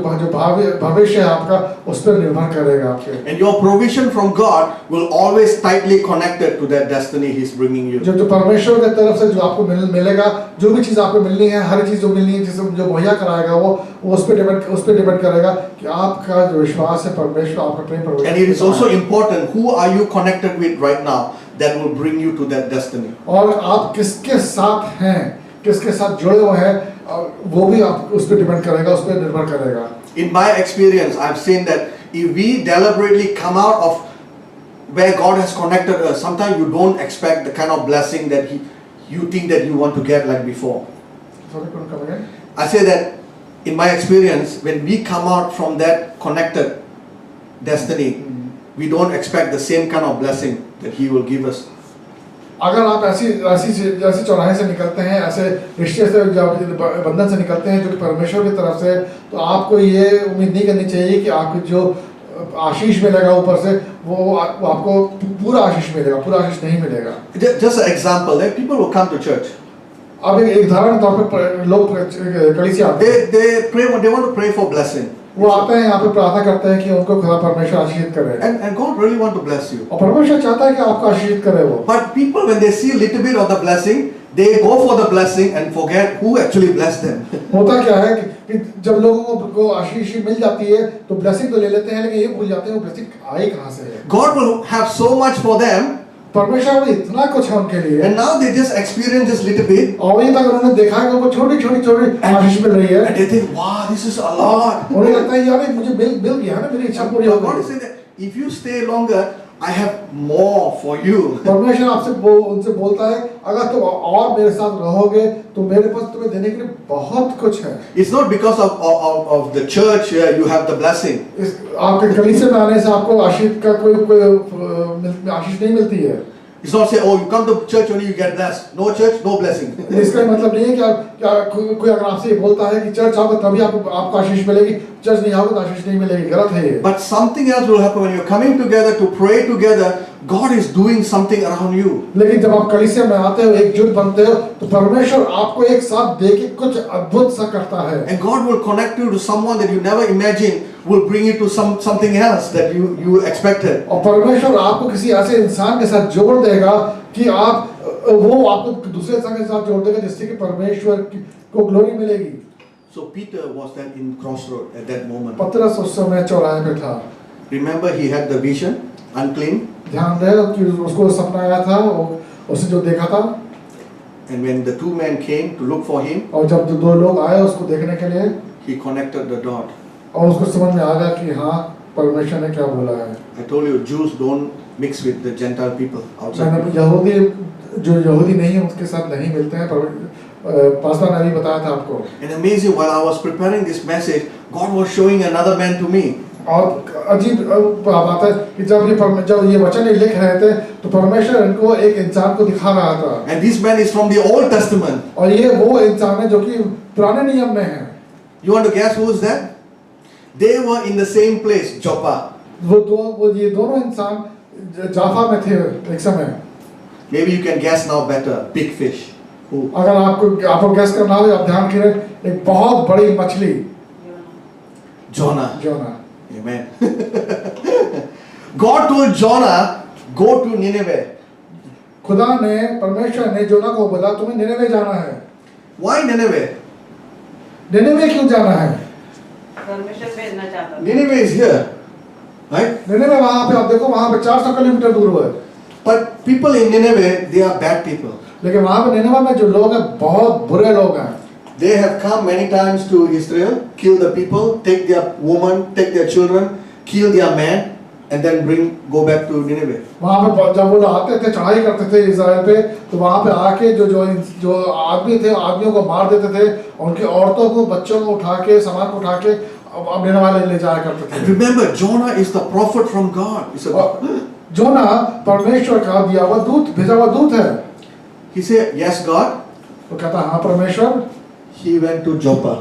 भविष्य है आपका उस पर निर्भर करेगा आपके। And your provision from God will always tightly connected to that destiny He's bringing you. जो परमेश्वर की तरफ से जो आपको मिलेगा, जो भी चीज़ आपको मिलनी है, हर चीज़ जो मिलनी है जिसे जो मुहैया कराएगा वो उस पे डिपेंड करेगा कि आपका जो विश्वास है परमेश्वर आपका प्रेम परमेश्वर। And it is also important who are you connected with right now that will bring you to that destiny. और आप किसके साथ हैं, किसके साथ जुड़े हुए हैं, वो भी आप उस पे डिपेंड करेगा, उस पे निर्भर करेगा। In my experience, I've seen that if we deliberately come out of where God has connected us, sometimes you don't expect the kind of blessing that you think that you want to get like before. Sorry, couldn't come again? I say that in my experience, when we come out from that connected destiny, we don't expect the same kind of blessing that He will give us. अगर आप ऐसी चौराहे से निकलते हैं, ऐसे रिश्ते से बंधन से निकलते हैं जो कि परमेश्वर की तरफ से, तो आपको ये उम्मीद नहीं करनी चाहिए कि आपको जो आशीष मिलेगा ऊपर से वो आपको पूरा आशीष मिलेगा, पूरा आशीष नहीं मिलेगा। Just an example, that people will come to church. अब एक उदाहरण तौर पे लोग कलीसिया आते हैं, They want to pray for blessing. वो आते हैं यहाँ पे प्रार्थना करते हैं कि उनको खुदा परमेश्वर आशीषित करे। And God really want to bless you. और परमेश्वर चाहता है कि आपको आशीषित करे वो। But people when they see a little bit of the blessing, they go for the blessing and forget who actually blessed them. होता क्या है कि जब लोगों को आशीष मिल जाती है तो ब्लेसिंग तो ले लेते हैं, लेकिन ये भूल जाते हैं वो ब्लेसिंग आई कहाँ से है। God will have so much for them. परमेश्वर में इतना कुछ है उनके लिए। And now they just experience just little bit. और ये तक उन्होंने देखा है कि उनको छोटी आशीष मिल रही है। And they think, wow, this is a lot. उन्हें लगता है यार मुझे मिल गया ना, मेरी इच्छा पूरी हो God is गई। saying that if you stay longer, I have more for you. परमेश्वर आपसे उनसे बोलता है अगर तुम और मेरे साथ रहोगे तो मेरे पास तुम्हें देने के लिए बहुत कुछ है। It's not because of the church you have the blessing. आपके कलीसिया में आने से आपको आशीष का कोई आशीष नहीं मिलती है। It's not say, oh, you come to church only you get blessed. No church, no blessing. इसका मतलब नहीं है कि कोई अगर आपसे ये बोलता है कि चर्च आओगे तभी आपको आशीष मिलेगी, चर्च नहीं आओगे तो आशीष नहीं मिलेगी, गलत है ये। But something else will happen when you're coming together to pray together. God is doing something around you. लेकिन जब आप कलीसिया में आते हो, एकजुट बनते हो, तो परमेश्वर आपको एक साथ देके कुछ अद्भुत सा करता है। And God will connect you to someone that you never imagined, will bring you to something else that you expected. और परमेश्वर आपको किसी ऐसे इंसान के साथ जोड़ देगा कि वो आपको दूसरे इंसान के साथ जोड़ देगा जिससे कि परमेश्वर को ग्लोरी मिलेगी। So Peter was then in crossroad at that moment. पतरस उस समय चौराहे पे था। Remember, he had the vision, unclean. ध्यान रहे कि उसको सपना आया था, उसने जो देखा था। And when the two men came to look for him, और जब दो लोग आए उसको देखने के लिए, he connected the dot. और उसको समझ में आ गया कि हाँ परमेश्वर ने क्या बोला है। I told you, Jews don't mix with the Gentile people outside. यहूदी नहीं है उसके साथ नहीं मिलते हैं, पास्टर ने अभी बताया था आपको। And amazing, while I was preparing this message, God was showing another man to me. और अजीब बात है कि जब ये वचन लिख रहे थे तो परमेश्वर इनको एक इंसान को दिखा रहा था। And this man is from the Old Testament. और ये वो इंसान है जो कि पुराने नियम में है। You want to guess who is that? They were in the same place, Joppa. ये दोनों इंसान जाफा में थे एक समय। Maybe you can guess now better. Big fish. Who? अगर आपको गैस करना हो, आप ध्यान करें, एक बहुत बड़ी मछली। Jonah. Jonah. Amen. God told Jonah, go to Nineveh. खुदा ने, परमेश्वर ने जोना को बोला तुम्हें निनेवे जाना है। Why Nineveh? निनेवे क्यों जाना है? परमेश्वर भेजना चाहता था। Nineveh is here, right? Nineveh वहाँ पे आप देखो, वहाँ पे 400 किलोमीटर दूर है। But people in Nineveh, they are bad people. लेकिन वहाँ पे निनेवे में जो लोग हैं बहुत बुरे लोग हैं। They have come many times to Israel, kill the people, take their women, take their children, kill their men, and then go back to Nineveh. वहाँ पे जब वो आते थे, चढ़ाई करते थे इज़राइल पे, तो वहाँ पे आके जो आदमी थे, आदमियों को मार देते थे, उनकी औरतों को, बच्चों को उठा के, सामान को उठा के अब निनेवे ले जाया करते थे। Remember, Jonah is the prophet from God. जोना परमेश्वर का दिया हुआ दूत, भेजा हुआ दूत है। He said, yes, God. तो कहता हाँ परमेश्वर। He went to Joppa.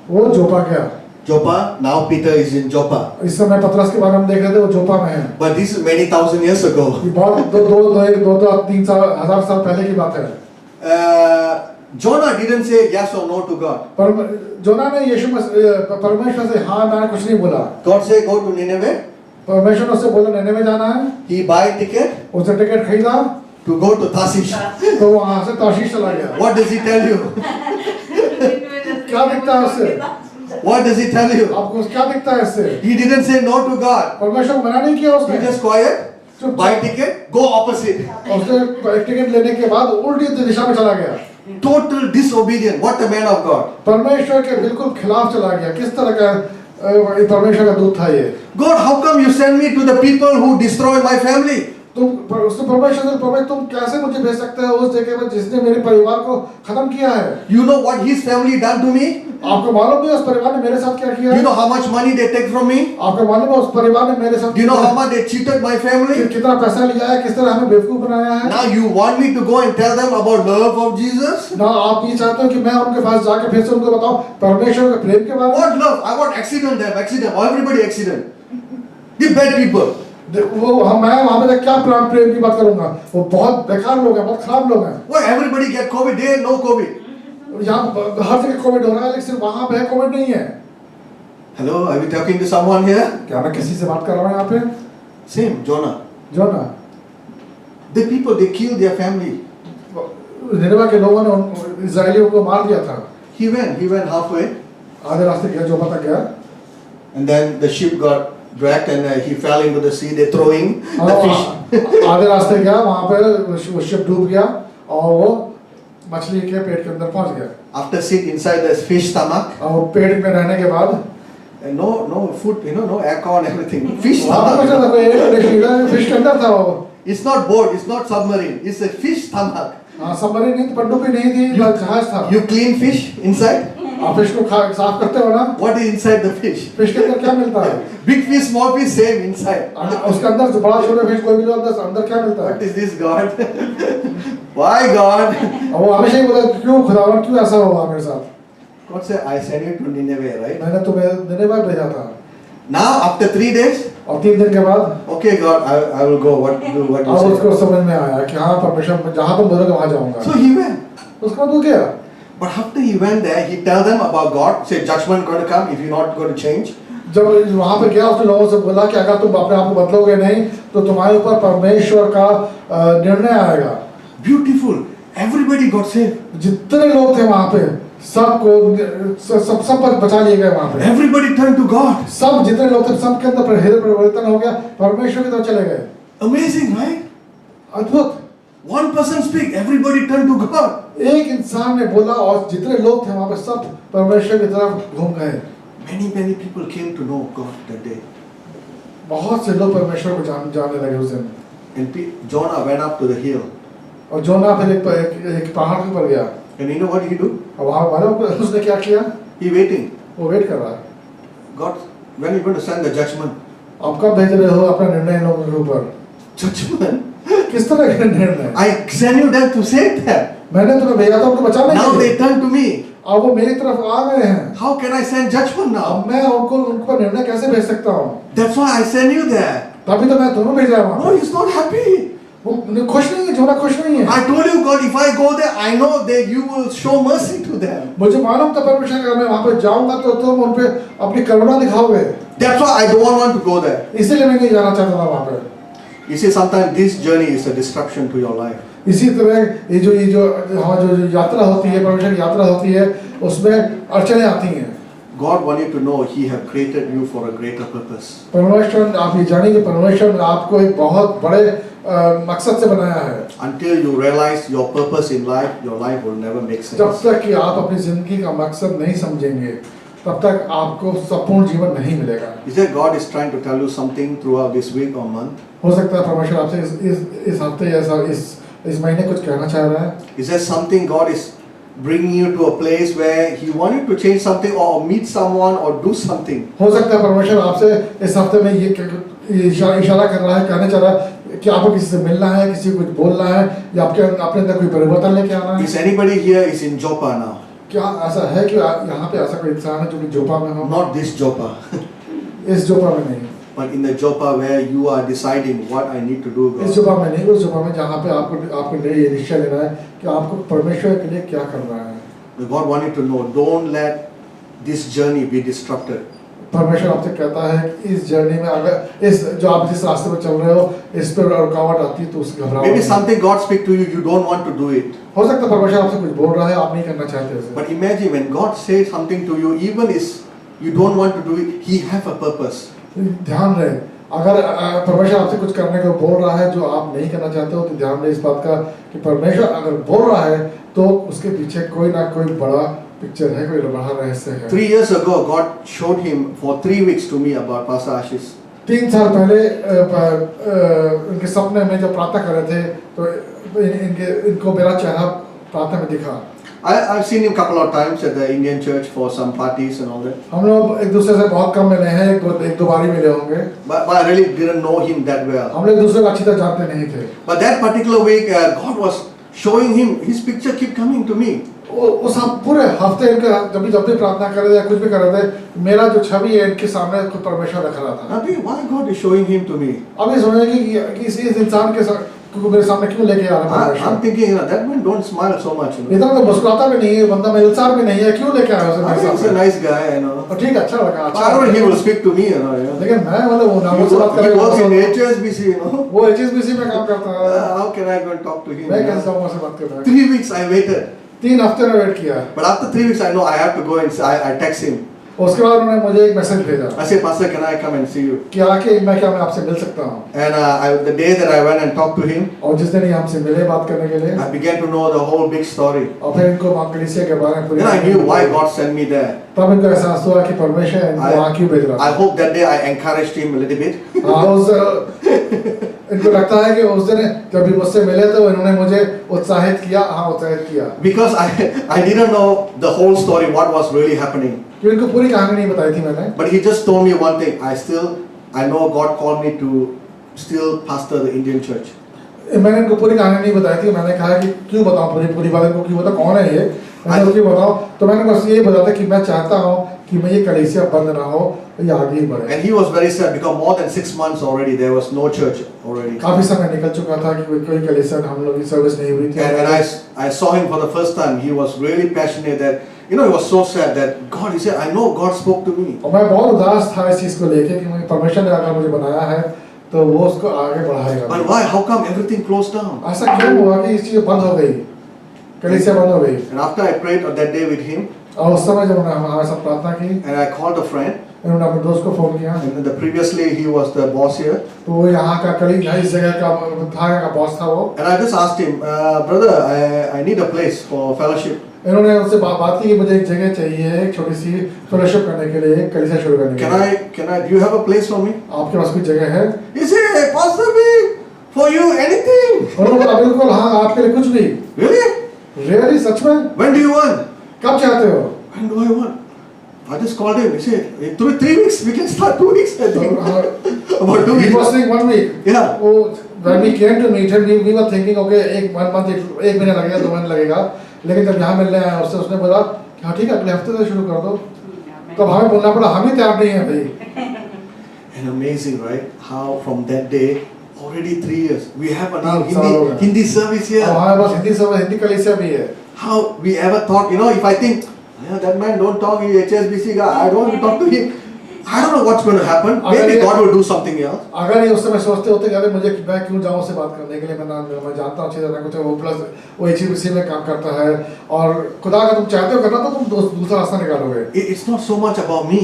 वो जोपा गया। Joppa, now Peter is in Joppa. इस समय पतरस के बारे में देख रहे थे, वो जोपा में है। But this is many thousand years ago. ये बहुत 2-3 हजार साल पहले की बात है। Jonah didn't say yes or no to God. जोना ने परमेश्वर से हाँ ना कुछ नहीं बोला। God said, go to Nineveh. परमेश्वर ने उससे बोला निनेवे जाना है। He buy ticket. उसने टिकट खरीदा। To go to Tarshish. तो वहाँ से तार्शीश चला गया। What does he tell you? क्या दिखता है उससे? What does he tell you? आपको क्या दिखता है इससे? He didn't say no to God. परमेश्वर को मना नहीं किया उसने। He just quiet. Buy ticket. Go opposite. उसने टिकट लेने के बाद उल्टी दिशा में चला गया। Total disobedient. What a man of God. परमेश्वर के बिल्कुल खिलाफ चला गया। किस तरह का परमेश्वर का दूत था ये? God, how come you send me to the people who destroy my family? उसने परमेश्वर से परमेश्वर तुम कैसे मुझे भेज सकते हो उस जगह में जिसने मेरे परिवार को खत्म किया है? You know what his family done to me? आपको मालूम है उस परिवार ने मेरे साथ क्या किया है? You know how much money they take from me? आपको मालूम है उस परिवार ने मेरे साथ You know how much they cheated my family? कितना पैसा लिया है, किस तरह हमें बेवकूफ बनाया है? Now you want me to go and tell them about love of Jesus? ना आप ये चाहते हो कि मैं उनके पास जाके फिर से उनको बताऊं परमेश्वर के प्रेम के बारे में? What love? I want accident them, accident. Everybody accident. The bad people. वो मैं वहाँ पे क्या प्रेम की बात करूँगा? वो बहुत बेकार लोग हैं, बहुत खराब लोग हैं। Why everybody get COVID? They no COVID. यहाँ हर जगह कोविड हो रहा है, लेकिन सिर्फ वहाँ पे कोविड नहीं है। Hello, are we talking to someone here? क्या मैं किसी से बात कर रहा हूँ यहाँ पे? Same, Jonah. Zona. The people they killed their family. Nineveh के लोगों ने इज़राइलियों को मार दिया था। He went halfway. आधे रास्ते गया, जोपा तक गया। And then the ship got dragged and he fell into the sea. They throw him the fish. आधे रास्ते गया, वहाँ पे वो शिप डूब गया और वो मछली के पेट के अंदर पहुँच गया। After sit inside the fish stomach. और पेट में रहने के बाद no food, no aircon, everything. Fish वहाँ पे stomach. फिश के अंदर था वो। It's not boat, it's not submarine. It's a fish stomach. हाँ, सबमरीन नहीं थी, पनडुब्बी नहीं थी, जहाज था। You clean fish inside? आप फिश को साफ करते हो ना? What is inside the fish? Fish के अंदर क्या मिलता है? Big fish, small fish, same inside. उसके अंदर जो बड़ा छोटा फिश कोई भी लो अंदर क्या मिलता What है? is this, God? Why, God? और वो हमेशा ही बोला क्यों खुदावन क्यों ऐसा हुआ मेरे साथ? God said, I sent you to Nineveh, right? मैंने तुम्हें निनेवे भेजा था Now, after 3 days, और 3 दिन के बाद okay, God, I will go. What you अब say? उसको समझ में आया कि हाँ परमेश्वर जहाँ तुम बोलोगे वहाँ जाऊँगा। So he went. उसके बाद वो गया। But after he went there, he tell them about God. Say judgment going to come if you're not going to change. जब वहाँ पे गया उसने लोगों से बोला कि अगर तुम अपने आप को बदलोगे नहीं तो तुम्हारे ऊपर परमेश्वर का निर्णय आएगा। Beautiful. Everybody got saved. जितने लोग थे वहाँ पे सबको सब बचा लिए गए वहाँ पे। Everybody turned to God. सब जितने लोग थे सबके अंदर हृदय परिवर्तन हो गया, परमेश्वर की तरफ चले गए। Amazing, right? अद्भुत। One person speak, everybody turned to God. एक इंसान ने बोला और जितने लोग थे वहाँ पे सब परमेश्वर की तरफ घूम गए। Many people came to know God that day. बहुत से लोग परमेश्वर को जानने लगे उस दिन। And Jonah went up to the hill. और जोना फिर एक पहाड़ के ऊपर गया। And you know what he do? और वहाँ मालूम उसने क्या किया? He waiting. वो वेट कर रहा है। God, when are you going to send the judgment? आप कब भेज रहे हो अपना निर्णय इन लोगों के ऊपर? Judgment? किस तरह का निर्णय? I send you them to save them. मैंने तुम्हें भेजा था उनको बचाने Now के they लिए। turn to me. अब वो मेरी तरफ आ गए हैं। How can I send judgment now? अब मैं उनको निर्णय कैसे भेज सकता हूँ? That's why I send you there. तभी तो मैं तुम्हें भेजा वहाँ। No, he's not happy. वो खुश नहीं है, जोना खुश नहीं है। I told you, God, if I go there, I know that you will show mercy to them. मुझे मालूम था परमेश्वर अगर मैं वहाँ पे जाऊँगा तो तुम उन पे अपनी करुणा दिखाओगे। That's why I don't want to go there. इसीलिए मैं नहीं जाना चाहता था वहाँ पे। You see, sometimes this journey is a disruption to your life. इसी तरह ये जो यात्रा होती है, परमेश्वर की यात्रा होती है, उसमें अड़चनें आती हैं। God wants you to know He have created you for a greater purpose. परमेश्वर आप ये जानिए कि परमेश्वर ने आपको एक बहुत बड़े मकसद से बनाया है। Until you realize your purpose in life, your life will never make sense. जब तक कि आप अपनी जिंदगी का मकसद नहीं समझेंगे, तब तक आपको संपूर्ण जीवन नहीं मिलेगा। Is that God is trying to tell you something throughout this week or month? हो सकता है परमेश्वर आपसे इस हफ्ते या इस महीने कुछ कहना चाह रहा है। Is there something God is bringing you to a place where He wants you to change something or meet someone or do something? हो सकता है परमेश्वर आपसे इस हफ्ते में ये इशारा कर रहा है, कहना चाह रहा है कि आपको किसी से मिलना है, किसी को कुछ बोलना है या आपके अपने अंदर कोई परिवर्तन लेके आना है। Is anybody here is in Joppa now? क्या ऐसा है कि यहाँ पे ऐसा कोई इंसान है जो कि जोपा में हो? Not this Joppa, इस जोपा में नहीं, but in the Joppa where you are deciding what I need to do. इस God. जोपा में नहीं, उस जोपा में जहाँ पे आपको ये निश्चय लेना है कि आपको परमेश्वर के लिए क्या करना है। God wants you to know, don't let this journey be disrupted. परमेश्वर आपसे कहता है कि इस जर्नी में अगर इस जो आप जिस रास्ते पर चल रहे हो इस पर रुकावट आती है तो उससे घबराओ Maybe नहीं। something God speak to you, you don't want to do it. हो सकता है परमेश्वर आपसे कुछ बोल रहा है, आप नहीं करना चाहते उसे। But imagine when God says something to you, even if you don't want to do it, He have a purpose. ध्यान रहे, अगर परमेश्वर आपसे कुछ करने को बोल रहा है जो आप नहीं करना चाहते हो तो ध्यान रहे इस बात का कि परमेश्वर अगर बोल रहा है तो उसके पीछे कोई ना कोई बड़ा पिक्चर है, कोई बड़ा रहस्य है। 3 years ago, God showed him for 3 weeks to me about Pastor Ashish. 3 साल पहले उनके सपने में जब प्रार्थना कर रहे थे तो इनको मेरा चेहरा प्रार्थना में दिखा। I've seen him a couple of times at the Indian church for some parties and all that. हम लोग एक दूसरे से बहुत कम मिले हैं, एक दो बार ही मिले होंगे। But I really didn't know him that well. हम लोग एक दूसरे को अच्छी तरह जानते नहीं थे। But that particular week, God was showing him, his picture keep coming to me. उस पूरे हफ्ते इनके जब भी प्रार्थना कर रहे थे या कुछ भी कर रहे थे, मेरा जो छवि है इनके सामने खुद परमेश्वर रख रहा था। Abhi, why God is showing him to me? अब ये समझे कि इस इंसान के को मेरे सामने क्यों लेके आ रहा है? I'm thinking, that man don't smile so much. इतना तो मुस्कुराता भी नहीं है, बंदा मिलनसार भी नहीं है, क्यों लेके आया उसे मेरे He's a सामने? nice guy, और ठीक अच्छा लगा, अच्छा However, he लगा। will speak to me, लेकिन मैं मतलब वो नाम से बात He works in करेगा। HSBC, वो HSBC में काम करता है। How can I go and talk to him? मैं कैसे जाऊँ उससे बात करने? 3 weeks I waited. 3 हफ्ते में वेट किया। But after 3 weeks, I know I have to go and I text him. उसके बाद उन्होंने मुझे एक मैसेज भेजा I said, Pastor, can I come and see you? कि आके मैं आपसे मिल सकता हूँ। And the day that I went and talked to him, और जिस दिन ये हमसे मिले बात करने के लिए, I began to know the whole big story. और फिर इनको कलीसिया के बारे में पूरी Then I knew why God sent me there. तब इनको एहसास हुआ कि परमेश्वर इनको वहाँ क्यों भेज रहा I hope that day I encouraged him a little bit. है। इनको लगता है कि उस दिन जब भी मुझसे मिले तो इन्होंने मुझे उत्साहित किया, हाँ उत्साहित किया, Because I didn't know the whole story, what was really happening. क्योंकि इनको पूरी कहानी नहीं बताई थी मैंने, But he just told me one thing. I know God called me to still pastor the Indian church. मैंने इनको पूरी कहानी नहीं बताई थी। मैंने कहा कि क्यों बताऊं पूरी बात इनको, क्यों बताऊं कौन है ये, मैंने क्यों बताऊं, तो मैंने बस यही बताया कि मैं चाहता हूं कि मैं ये कलीसिया बंद ना हो, ये आगे ही बढ़े। And he was very sad because more than 6 months already there was no church already. काफी समय निकल चुका था कि कोई कलीसिया हम लोग की सर्विस नहीं हुई थी। And I saw him for the first time. He was really passionate that, he was so sad that God, he said, I know God spoke to me. और मैं बहुत उदास था इस चीज को लेके कि परमेश्वर ने अगर मुझे बनाया है तो वो उसको आगे बढ़ाएगा। But why? How come everything closed down? ऐसा क्यों हुआ कि इस चीज बंद हो गई, कलीसिया बंद हो गई? And after I prayed on that day with him, और उस समय जब हमारे साथ प्रार्थना की, and I called a friend, उन्होंने अपने दोस्त को फोन किया, and previously he was the boss here, तो वो यहाँ का कलीग इस जगह का बॉस था वो, and I just asked him, brother, I need a place for fellowship. इन्होंने उनसे बात की कि मुझे एक जगह चाहिए, एक छोटी सी फेलोशिप करने के लिए, एक कलीसिया शुरू करने के लिए। Can I? Do you have a place for me? आपके पास कोई जगह है? He said, hey, Pastor B, for you anything. उन्होंने बोला बिल्कुल हाँ, आपके लिए कुछ भी। Really? रियली सच में? When do you want? कब चाहते हो? When do I want? I just called him. He said, in 3 weeks, we can start 2 weeks. I think. About 2 He weeks. was saying 1 week. Yeah. वो when we came to meet him, we were thinking okay, एक महीना लगेगा, 2 महीने लगेगा, लेकिन जब यहाँ मिलने आया उसने बोला कि हाँ ठीक है, अगले हफ्ते से शुरू कर दो। तो हमें बोलना पड़ा, हम ही तैयार नहीं हैं भाई। And amazing, right? How from that day, already 3 years, we have a हाँ, Hindi service here. और हमारे पास हिंदी कलीसिया भी है। How we ever thought, if I think, that man don't talk, he HSBC guy, I don't want to talk to him. I don't know what's going to happen. Maybe God will do something else. अगर ये उस समय सोचते होते कि अरे मैं क्यों जाऊँ उससे बात करने के लिए, मैं जानता हूँ अच्छी तरह कुछ वो प्लस वो HSBC में काम करता है और खुदा का तुम चाहते हो करना तो तुम दूसरा रास्ता निकालोगे। It's not so much about me.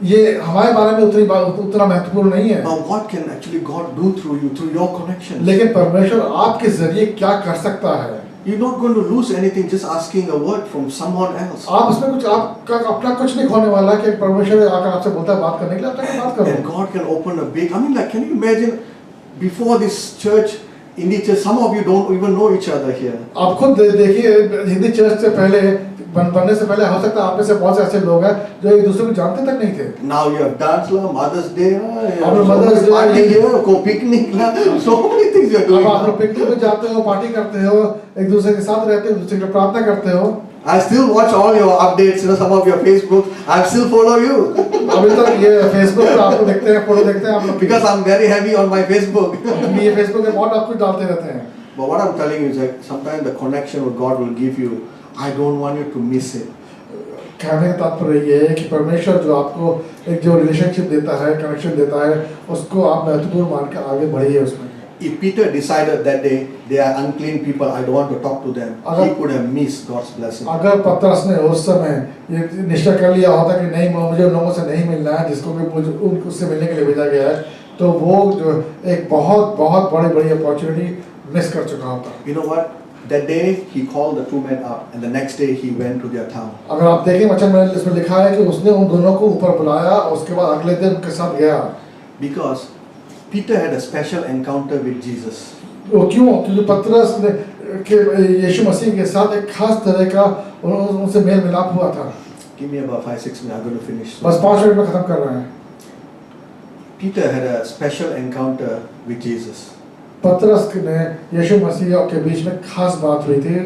ये हमारे बारे में उतना महत्वपूर्ण नहीं है। But what can actually God do through you, through your connections? लेकिन परमेश्वर आपके जरिए क्या कर सकता है? You're not going to lose anything just asking a word from someone else. आप उसमें कुछ आपका अपना कुछ नहीं खोने वाला कि परमेश्वर आकर आपसे बोलता है बात करने के लिए, आप जाके बात करो। And God can open a big. Can you imagine? Before this church, Indian church, some of you don't even know each other here. आप खुद देखिए, हिंदी चर्च से पहले बनने से पहले हो सकता है आप में से बहुत से ऐसे लोग हैं जो एक दूसरे को जानते तक नहीं थे। Now you have dance la, Mother's Day, Mother's Day party here, go picnic la, so many things you are doing. अब आप लोग पिकनिक में जाते हो, पार्टी करते हो, एक दूसरे के साथ रहते हो, दूसरे की प्रार्थना करते हो। I still watch all your updates, some of your Facebook. I still follow you. अभी तक ये फेसबुक पे आपको देखते हैं, फोटो देखते हैं आप लोग। Because I'm very heavy on my Facebook. ये फेसबुक पे बहुत आप कुछ डालते रहते हैं। But what I'm telling you is that sometimes the connection with God will give you. I don't want you to miss it. कहने का तात्पर्य ये है कि परमेश्वर जो आपको एक जो रिलेशनशिप देता है, कनेक्शन देता है, उसको आप महत्वपूर्ण मान के आगे बढ़िए उसमें। If Peter decided that day they are unclean people, I don't want to talk to them, he could have missed God's blessing. अगर पतरस ने उस समय ये निश्चय कर लिया होता कि नहीं मुझे उन लोगों से नहीं मिलना है जिसको कि मुझे उससे मिलने के लिए भेजा गया है, तो वो जो एक बहुत बड़ी अपॉर्चुनिटी मिस कर चुका होता। You know what? That day he called the 2 men up, and the next day he went to their town. अगर आप देखें वचन में इसमें लिखा है कि उसने उन दोनों को ऊपर बुलाया, उसके बाद अगले दिन उनके साथ गया। Because Peter had a special encounter with Jesus. वो क्यों? क्योंकि पतरस ने के यीशु मसीह के साथ एक खास तरह का उनसे मेल मिलाप हुआ था। Give me about 5-6 minutes. I'm going to finish. बस 5 मिनट में खत्म कर रहे हैं। Peter had a special encounter with Jesus. पतरस ने यीशु मसीह के बीच में खास बात हुई थी।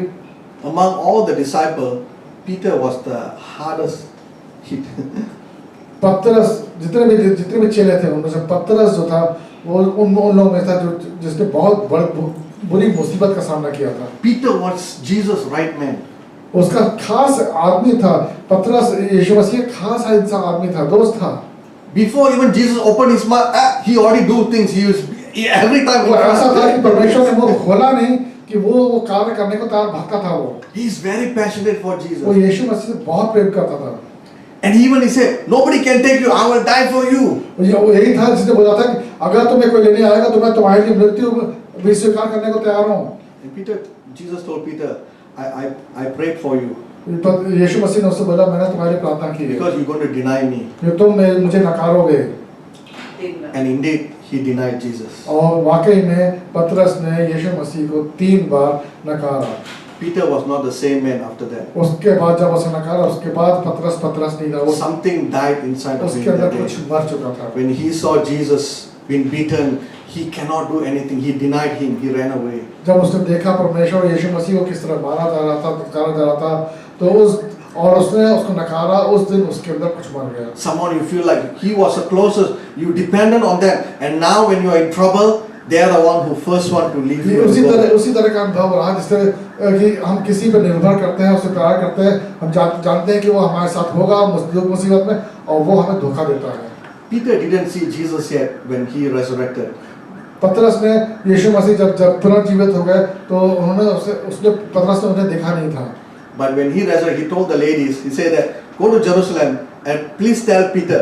Among all the disciples, Peter was the hardest hit. पतरस जितने भी चेले थे उनमें से पतरस जो था वो उन लोगों में था जो जिसने बहुत बुरी मुसीबत का सामना किया था। Peter was Jesus' right man. उसका खास आदमी था पतरस, यीशु मसीह खास इंसान आदमी था, दोस्त था। Before even Jesus opened his mouth, he already do things. Every time. वो ऐसा था कि परमेश्वर ने वो खोला नहीं कि वो कार्य करने को तैयार भागता था वो। He is very passionate for Jesus. वो यीशु मसीह से बहुत प्रेम करता था। And even he said, nobody can take you. I will die for you. वो यही था जिसने बोला था कि अगर तुम्हें कोई लेने आएगा तो मैं तुम्हारे लिए मृत्यु भी स्वीकार करने को तैयार हूँ। And Jesus told Peter, I prayed for you. यीशु मसीह ने उससे बोला मैंने तुम्हारे लिए प्रार्थना की है। Because you're going to deny me. तुम मुझे नकारोगे। And indeed, he denied Jesus. और वाकई में पतरस ने यीशु मसीह को 3 बार नकारा। Peter was not the same man after that. उसके बाद जब उसे नकारा, उसके बाद पतरस नहीं था, वो Something died inside of him उसके अंदर that day. कुछ मर चुका था। When he saw Jesus being beaten, he cannot do anything. He denied him. He ran away. जब उसने देखा परमेश्वर यीशु मसीह को किस तरह मारा जा रहा था, धुतकारा जा रहा था, तो उसने उसको नकारा, उस दिन उसके अंदर कुछ मर गया। Someone you feel like he was the closest, you depended on them, and now when you are in trouble, they are the one who first want to leave you. उसी तरह का अनुभव रहा, जिस तरह कि हम किसी पर निर्भर करते हैं, उससे प्यार करते हैं, हम जानते हैं कि वो हमारे साथ होगा मुसीबत में, और वो हमें धोखा देता है। Peter didn't see Jesus yet when he resurrected. पतरस ने यीशु मसीह जब पुनर्जीवित हो गए, तो उसने पतरस ने उन्हें देखा नहीं था। But when he resurrected, he told the ladies, he said that go to Jerusalem and please tell Peter.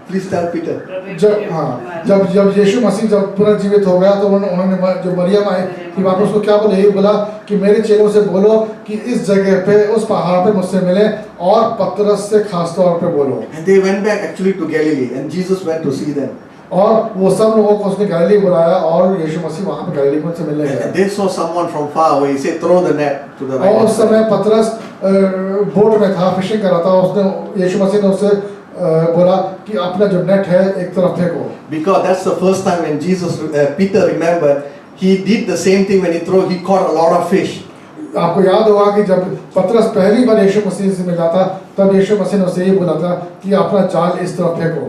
Please tell Peter. जब यीशु मसीह जब पुनर्जीवित हो गया, तो उन्होंने जो मरियम आई कि वहाँ उसको क्या बोले, ये बोला कि मेरे चेलों से बोलो कि इस जगह पे, उस पहाड़ पे मुझसे मिले, और पतरस से खास तौर पे बोलो। And they went back actually to Galilee, and Jesus went to see them. और वो सब लोगों को उसने गलीली बुलाया, और यीशु मसीह वहाँ पे गलीली में से मिलने गया। And they saw someone from far away. He said, throw the net to the right. और उस समय पतरस बोट में था, फिशिंग कर रहा था, उसने यीशु मसीह ने उससे बोला कि अपना जो नेट है एक तरफ फेंको। Because that's the first time when Peter remembered, he did the same thing when he caught a lot of fish. आपको याद होगा कि जब पतरस पहली बार यीशु मसीह से मिला था, तब यीशु मसीह ने उसे ये बोला था कि अपना जाल इस तरफ फेंको।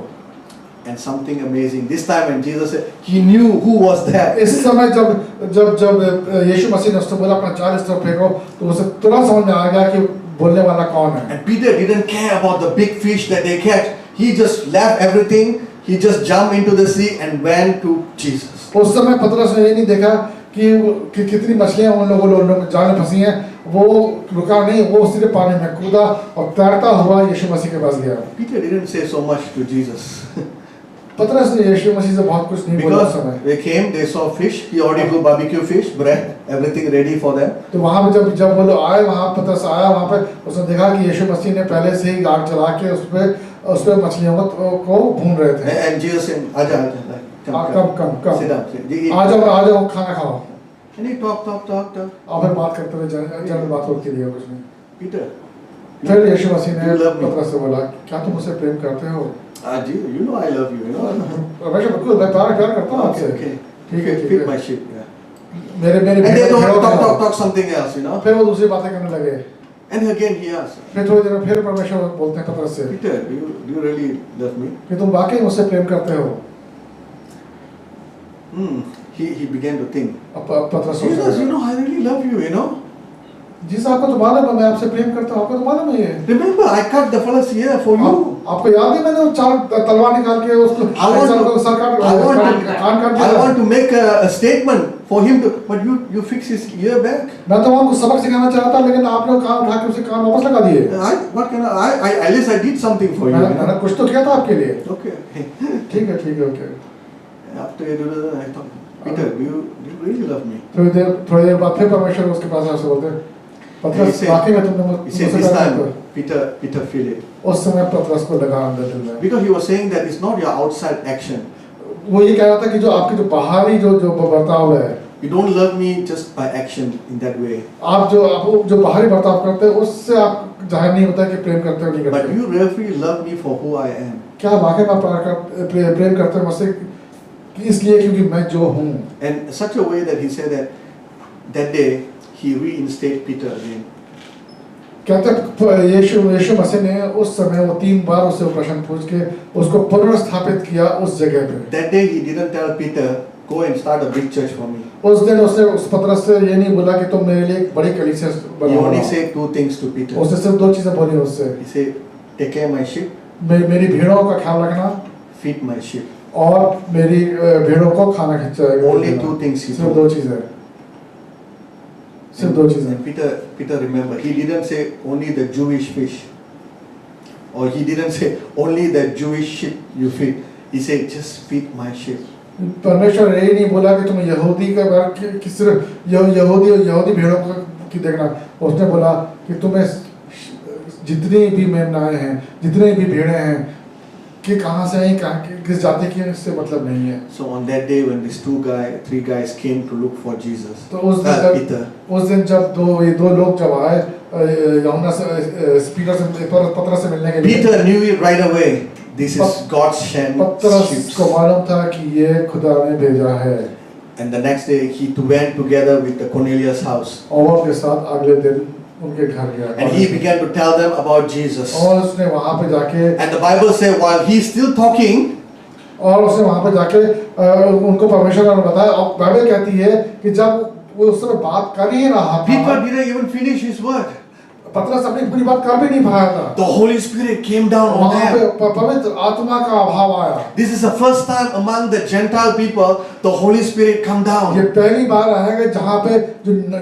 And something amazing. This time when Jesus said, he knew who was that. इस समय जब यीशु मसीह ने उससे बोला अपना जाल इस तरफ फेंको, तो उसे तुरंत समझ में आ गया कि बोलने वाला कौन है। And Peter didn't care about the big fish that they catch. He just left everything. He just jumped into the sea and went to Jesus. उस समय पतरस ने ये नहीं देखा कि कितनी मछलियां उन लोगों जाल में फंसी हैं, वो रुका नहीं, वो सीधे पानी में कूदा और तैरता हुआ यीशु मसीह के पास गया। Peter didn't say so much to Jesus. पतरस ने यीशु मसीह से बहुत कुछ नहीं बोला उस Because समय। they came, they saw fish. He already do barbecue fish, bread, everything ready for them. तो वहाँ पे जब वो लोग आए, वहाँ पतरस आया, वहाँ पे उसने देखा कि यीशु मसीह ने पहले से ही आग जला के उस पे मछलियों को भून रहे थे। And Jesus said, "Aja, aja, come sit down. आ जाओ खाना खाओ। And he talk. और फिर बात करते हुए जब बात होती रही कुछ नहीं। Peter, फिर यीशु मसीह ने You love me. पतरस से बोला, क्या तुम मुझसे प्रेम करते हो? you know I love you, you know. Ramesh बिल्कुल, मैं प्यार करता हूँ आपसे। Okay. ठीक है। Feed my sheep. Yeah. मेरे And they भेड़ों don't का- talk something else, you know. फिर वो दूसरी बातें करने लगे। And again he asked, फिर थोड़ी देर में फिर परमेश्वर बोलते हैं पतरस से Peter, do you really love me? कि तुम वाकई मुझसे प्रेम करते हो। He began to think. अब पतरस सोचने Jesus, लगा, you know I really love you, you know. जी साहब, आपको तो मालूम है मैं आपसे प्रेम करता हूँ, आपको तो मालूम है ये। Remember, I cut the fellow's ear for you. आपको याद है मैंने वो 4 तलवार निकाल के उसको I want इंसान को to, सर काट I want कान काट to, I दिया। want to make a statement for him to, but you fix his ear back. मैं तो उनको सबक सिखाना चाहता था, लेकिन आपने वो कान उठा के उसे कान वापस लगा दिए। What can I at least I did something for you. you know? मैंने कुछ तो किया था आपके लिए। Okay. ठीक है okay. After you do that, I thought, Peter, do you really love me? थोड़ी देर बाद फिर परमेश्वर उसके पास आके बोलते हैं, He पतरस said- वाकई में तुमने He मुझसे said this प्यार time, किया। Peter feel it. उस समय पतरस को लगा अंदर दिल में। Because he was saying that it's not your outside action. वो ये कह रहा था कि जो आपकी जो बाहरी जो बर्ताव है, You don't love me just by action in that way. आप जो बाहरी बर्ताव करते हैं, उससे आप जाहिर नहीं होता कि प्रेम करते हो नहीं But करते। you really love me for who I am. क्या वाकई में प्रेम करते हैं मुझसे इसलिए क्योंकि मैं जो हूँ। And such a way that he said that day he reinstated Peter again. कहते यीशु मसीह ने उस समय वो 3 बार उससे प्रश्न पूछ के उसको पुनर्स्थापित किया उस जगह पे। That day he didn't tell Peter, go and start a big church for me. उस दिन उसने उस पतरस से ये नहीं बोला कि तुम मेरे लिए एक बड़ी कलीसिया He बनाओ। only said 2 things to Peter. उसने सिर्फ 2 चीजें बोली उससे, He said, take care of my sheep, मेरी भेड़ों का ख्याल रखना feed my sheep. और मेरी भेड़ों को खाना खिलाना। Only 2 things he सिर्फ told. 2 चीजें, सिर्फ 2 चीजें। And Peter remember, he didn't say only the Jewish fish, or he didn't say only the Jewish sheep you feed. He said, just feed my sheep. परमेश्वर ये नहीं बोला कि तुम यहूदी का कि सिर्फ यहूदी भेड़ों की देखना। उसने बोला कि तुम्हें जितनी भी मेमनाएं हैं, जितने भी भेड़ें हैं, कि कहाँ से आई किस जाति की हैं, इससे मतलब नहीं है। So on that day when these three guys came to look for Jesus, तो उस दिन जब ये दो लोग जब आए यूहन्ना से पतरस से मिलने के लिए, Peter knew it right away. This is God's sent पतरस ships. को मालूम था कि ये खुदा ने भेजा है। And the next day he went together with the Cornelius' house. और उनके साथ अगले दिन उनके घर गया। And he began to tell them about Jesus. और उसने वहाँ पे जाके, And the Bible says while he's still talking, और उसने वहाँ पे जाके उनको परमेश्वर ने बताया। और बाइबल कहती है कि जब वो उस समय बात कर ही रहा था, Peter didn't even finish his word. पतरस अपनी पूरी बात कर भी नहीं पाया था। The Holy Spirit came down on वहाँ पे them. पवित्र आत्मा का अभाव आया। This is the first time among the Gentile people the Holy Spirit come ये down. पहली बार आएगा जहाँ पे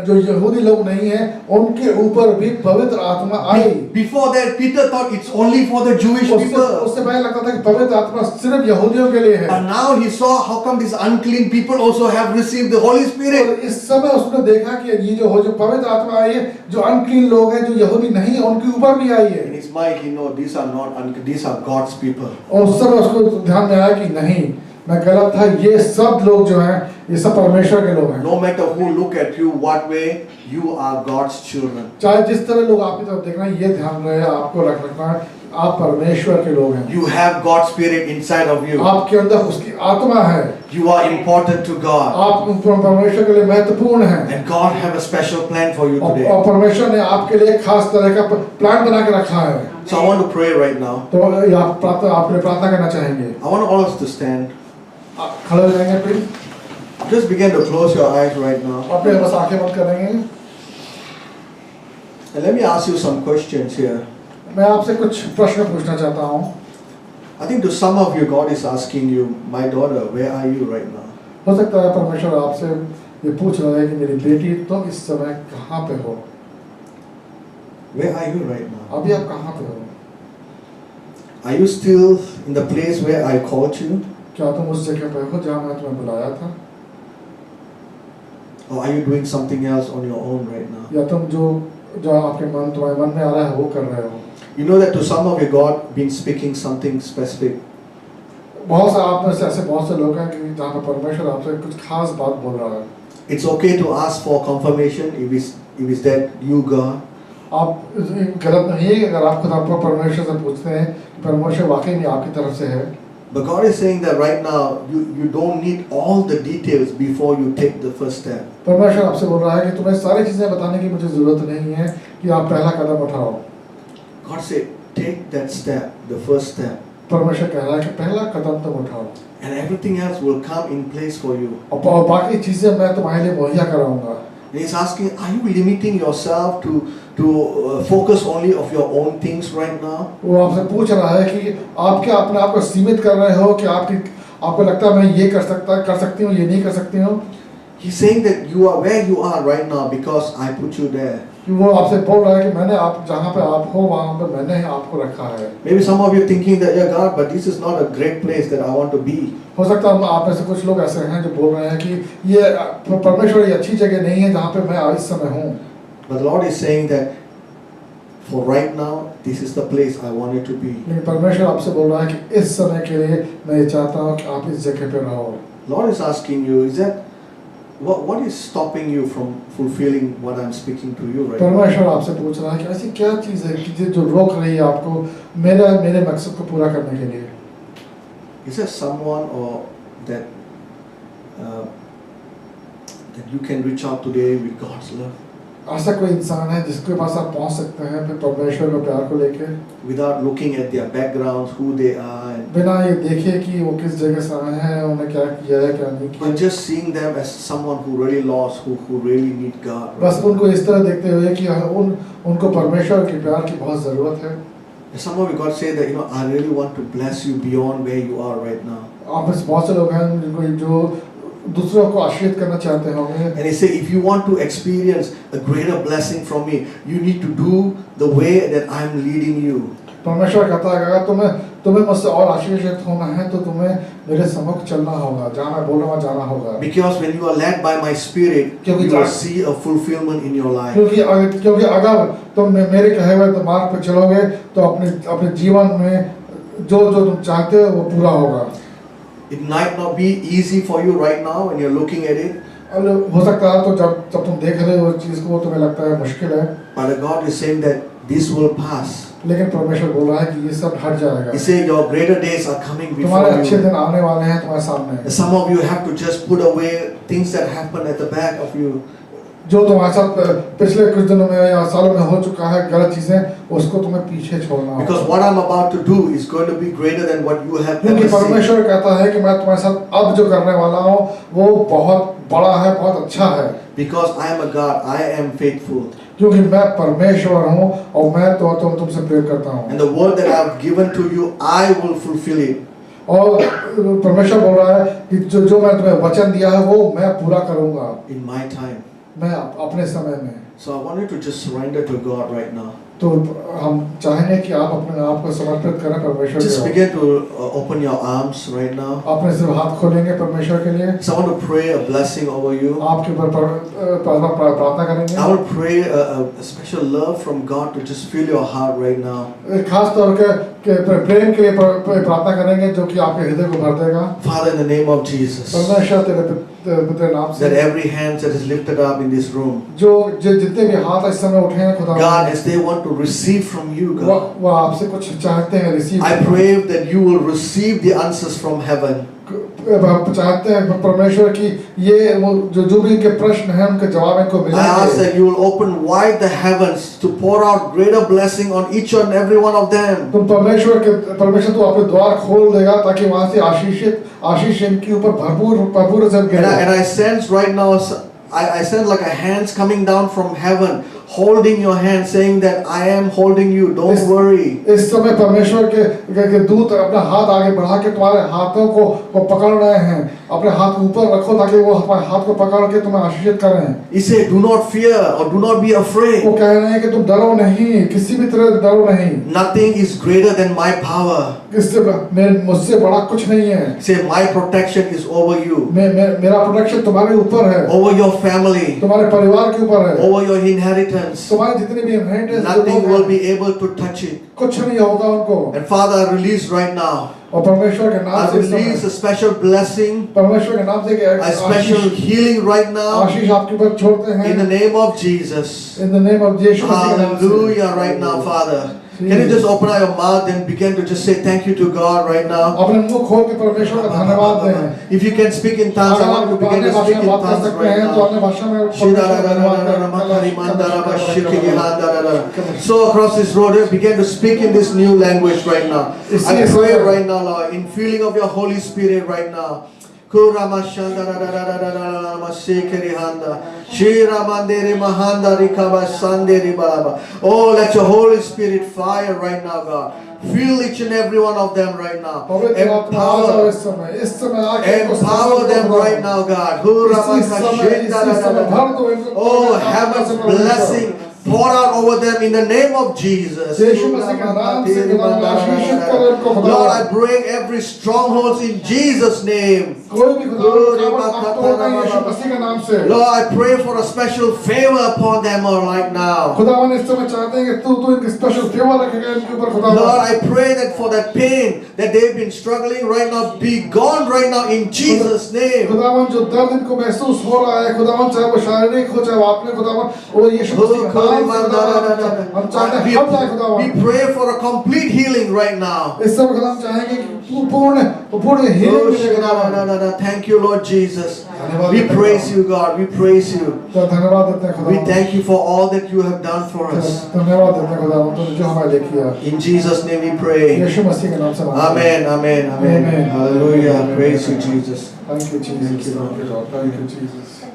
जो यहूदी लोग नहीं हैं उनके ऊपर भी पवित्र आत्मा आई। Before that, Peter thought it's only for the Jewish people. उससे पहले लगता था कि पवित्र आत्मा सिर्फ यहूदियों के लिए है। But now he saw how come these unclean people also have received the Holy और Spirit. इस समय उसने देखा कि ये जो पवित्र आत्मा आई है, जो अनक्लीन लोग हैं, जो यहूदी नहीं है, उनके ऊपर भी आई है। In his mind, he know these are not unclean; these are God's people. और उस समय उसको ध्यान में आया कि नहीं, मैं गलत था, ये सब लोग जो हैं ये सब परमेश्वर के लोग हैं। No matter who look at you, what way, you are God's children. चाहे जिस तरह लोग आपकी तरफ देखना, ये ध्यान रहे, आपको रखना है, आप परमेश्वर के लोग हैं। You have God's Spirit inside of you. आपके अंदर उसकी आत्मा है। You are important to God. आप परमेश्वर के लिए महत्वपूर्ण हैं। And God have a special plan for you और today. परमेश्वर ने आपके लिए खास तरह का प्लान बना के रखा है। So I want to pray right now. तो आप प्रार्थना करना चाहेंगे? I want all of us to stand. आप खड़े हो जाएंगे please. Just begin to close your eyes right now. अपने बस आंखें बंद करेंगे। And let me ask you some questions here. मैं आपसे कुछ प्रश्न पूछना चाहता हूँ। I think to some of you, God is asking you, my daughter, where are you right now? हो सकता है परमेश्वर आपसे ये पूछ रहा है कि मेरी बेटी तुम इस समय कहाँ पे हो? Where are you right now? अभी आप कहाँ पे हो? Are you still in the place where I called you? क्या तुम उस जगह पे हो जहाँ मैं तुम्हें बुलाया था? Or are you doing something else on your own right now? या तुम जो आपके तुम्हारे मन में आ रहा है वो कर रहे हो? You know that to some of you, God been speaking something specific. बहुत से आप में से ऐसे बहुत से लोग हैं कि जहाँ पर परमेश्वर आपसे कुछ खास बात बोल रहा है। It's okay to ask for confirmation if it's that you, God. आप गलत नहीं है अगर आप खुद आपको परमेश्वर से पूछते हैं कि परमेश्वर वाकई में आपकी तरफ से है। But God is saying that right now you don't need all the details before you take the first step. परमेश्वर आपसे बोल रहा है कि तुम्हें सारी चीजें बताने की मुझे जरूरत नहीं है कि आप पहला कदम उठाओ। God said, take that step, the first step. परमेश्वर कह रहा है कि पहला कदम तुम उठाओ। And everything else will come in place for you. और बाकी चीजें मैं तुम्हारे लिए मुहैया कराऊंगा। And He's asking, are you limiting yourself to focus only of your own things right now? वो आपसे पूछ रहा है कि आप क्या अपने आप को सीमित कर रहे हो कि आपको लगता है मैं ये कर सकती हूँ, ये नहीं कर सकती हूँ। He's saying that you are where you are right now because I put you there. कि वो आपसे बोल रहा है कि मैंने आप जहाँ पे आप हो वहाँ पे मैंने आपको रखा है। Maybe some of you thinking that, yeah, God, but this is not a great place that I want to be. हो सकता है आप में से कुछ लोग ऐसे हैं जो बोल रहे हैं कि ये परमेश्वर ये अच्छी जगह नहीं है जहाँ पे मैं इस समय हूँ। But the Lord is saying that for right now, this is the place I want you to be. लेकिन परमेश्वर आपसे बोल रहा है कि इस समय के लिए मैं ये चाहता हूँ कि आप इस जगह पे रहो। Lord is asking you, is that what is stopping you from fulfilling what I'm speaking to you right now? परमेश्वर आपसे पूछ रहा है कि ऐसी क्या चीज़ है कि जो रोक रही है आपको मेरे मकसद को पूरा करने के लिए? Is there someone or that you can reach out today with God's love? ऐसा कोई इंसान है जिसके पास आप पहुंच सकते हैं फिर परमेश्वर के प्यार को लेके Without looking at their backgrounds, who they are, and बिना ये देखे कि वो किस जगह से आए हैं, उन्हें क्या किया है क्या नहीं किया, but just seeing them as someone who really lost, who really need God. बस उनको इस तरह देखते हुए कि उनको परमेश्वर के प्यार की बहुत ज़रूरत है। And some of you, God said that, I really want to bless you beyond where you are right now. आप में बहुत से लोग हैं जिनको जो दूसरों को आशीर्वाद करना चाहते होंगे। And He said, if you want to experience a greater blessing from me, you need to do the way that I'm leading you. परमेश्वर कहता है अगर तुम्हें मुझसे और आशीर्वाद होना है तो तुम्हें मेरे सम्मुख चलना होगा, जहाँ मैं बोल रहा हूँ जाना होगा। Because when you are led by my Spirit, you will see a fulfillment in your life. क्योंकि अगर तुम मेरे कहे हुए मार्ग पर चलोगे तो अपने जीवन में जो जो तुम चाहते हो वो पूरा होगा। It might not be easy for you right now when you're looking at it, और हो सकता है तो जब तुम देख रहे हो उस चीज को तुम्हें लगता है मुश्किल है, but God is saying that this will pass. लेकिन परमेश्वर बोल रहा है कि ये सब हट जाएगा। He said your greater days are coming तुम्हारे before अच्छे you. दिन आने वाले हैं तुम्हारे सामने। Some of you have to just put away things that happen at the back of you. जो तुम्हारे साथ पिछले कुछ दिनों में या सालों में हो चुका है गलत चीजें, उसको तुम्हें पीछे छोड़ना होगा। Because what I'm about to do is going to be greater than what you have क्योंकि ever seen. परमेश्वर कहता है कि मैं तुम्हारे साथ अब जो करने वाला हूँ वो बहुत बड़ा है, बहुत अच्छा है। Because I am a God, I am faithful. क्योंकि मैं परमेश्वर हूँ और मैं तो तुमसे प्रेम करता हूँ। And the word that I've given to you, I will fulfill it. और परमेश्वर बोल रहा है कि जो मैं तुम्हें वचन दिया है वो मैं पूरा करूँगा In my time. मैं अपने समय में। So I want you to just surrender to God right now. तो हम चाहेंगे कि आप अपने आप को समर्पित करें परमेश्वर Just के। begin to open your arms right now. अपने सिर्फ हाथ खोलेंगे परमेश्वर के लिए। So I want to pray a blessing over you. आपके ऊपर प्रार्थना करेंगे। I will pray a special love from God to just fill your heart right now. खास तौर के प्रेम के लिए प्रार्थना करेंगे जो कि आपके हृदय को भर देगा। Father, in the name of Jesus, परमेश्वर तेरे नाम से that every hand that is lifted up in this room, जो जितने भी हाथ इस समय उठे हैं खुदा, God, as they want to receive from you, God, वो आपसे कुछ चाहते हैं receive. I pray that you will receive the answers from heaven. चाहते हैं परमेश्वर की ये वो जो भी इनके प्रश्न हैं उनके जवाब इनको I ask मिलेंगे। that you will open wide the heavens to pour out greater blessing on each and every one of them. तुम परमेश्वर तो अपने द्वार खोल देगा ताकि वहां से आशीष इनके ऊपर भरपूर से गिरे। And I sense right now, I sense like a hands coming down from heaven, holding your hand, saying that I am holding you, don't worry. इस समय परमेश्वर के दूत अपना हाथ आगे बढ़ा के तुम्हारे हाथों को पकड़ रहे हैं। अपने हाथ ऊपर रखो ताकि वो अपने हाथ को पकड़ के तुम्हें आशीषित करें। He said, do not fear or do not be afraid. वो कह रहे हैं कि तुम डरो नहीं, किसी भी तरह डरो नहीं। Nothing is greater than my power. मुझसे बड़ा कुछ नहीं है। Say, my protection is over you, मेरा प्रोटेक्शन तुम्हारे ऊपर है, over your family, तुम्हारे परिवार के ऊपर है, over your inheritance. तुम्हारे जितने भी inheritance Nothing will be able to touch it. कुछ नहीं होगा उनको। And Father, I release right now, और परमेश्वर के नाम I से release a special blessing, परमेश्वर के नाम से a special healing right now, आशीष आपके ऊपर छोड़ते हैं। in the name of Jesus. In the name of यीशु मसीह के नाम से। Hallelujah right now, Father. Can you just open up your mouth and begin to just say thank you to God right now? अपने मुंह खोल के परमेश्वर का धन्यवाद दें। If you can speak in tongues, I want you to begin to speak in tongues right now. So across this road, begin to speak in this new language right now. I pray right now, Lord, in feeling of your Holy Spirit right now. Oh, let your Holy Spirit fire right now, God. Fill each and every one of them right now. Empower them right now, God. Oh, heaven's blessing pour out over them in the name of Jesus. Lord, I break every stronghold in Jesus' name. Lord, I pray for a special favor upon them right now. Lord, I pray that for that pain that they've been struggling right now, be gone right now in Jesus' name. We pray for a complete healing right now. Thank you, Lord Jesus. We praise you, God. We praise you. We thank you for all that you have done for us. In Jesus' name we pray. Amen, amen, amen. Hallelujah. Praise you, Jesus. Thank you, Jesus. Thank you, Lord. Thank you, Jesus.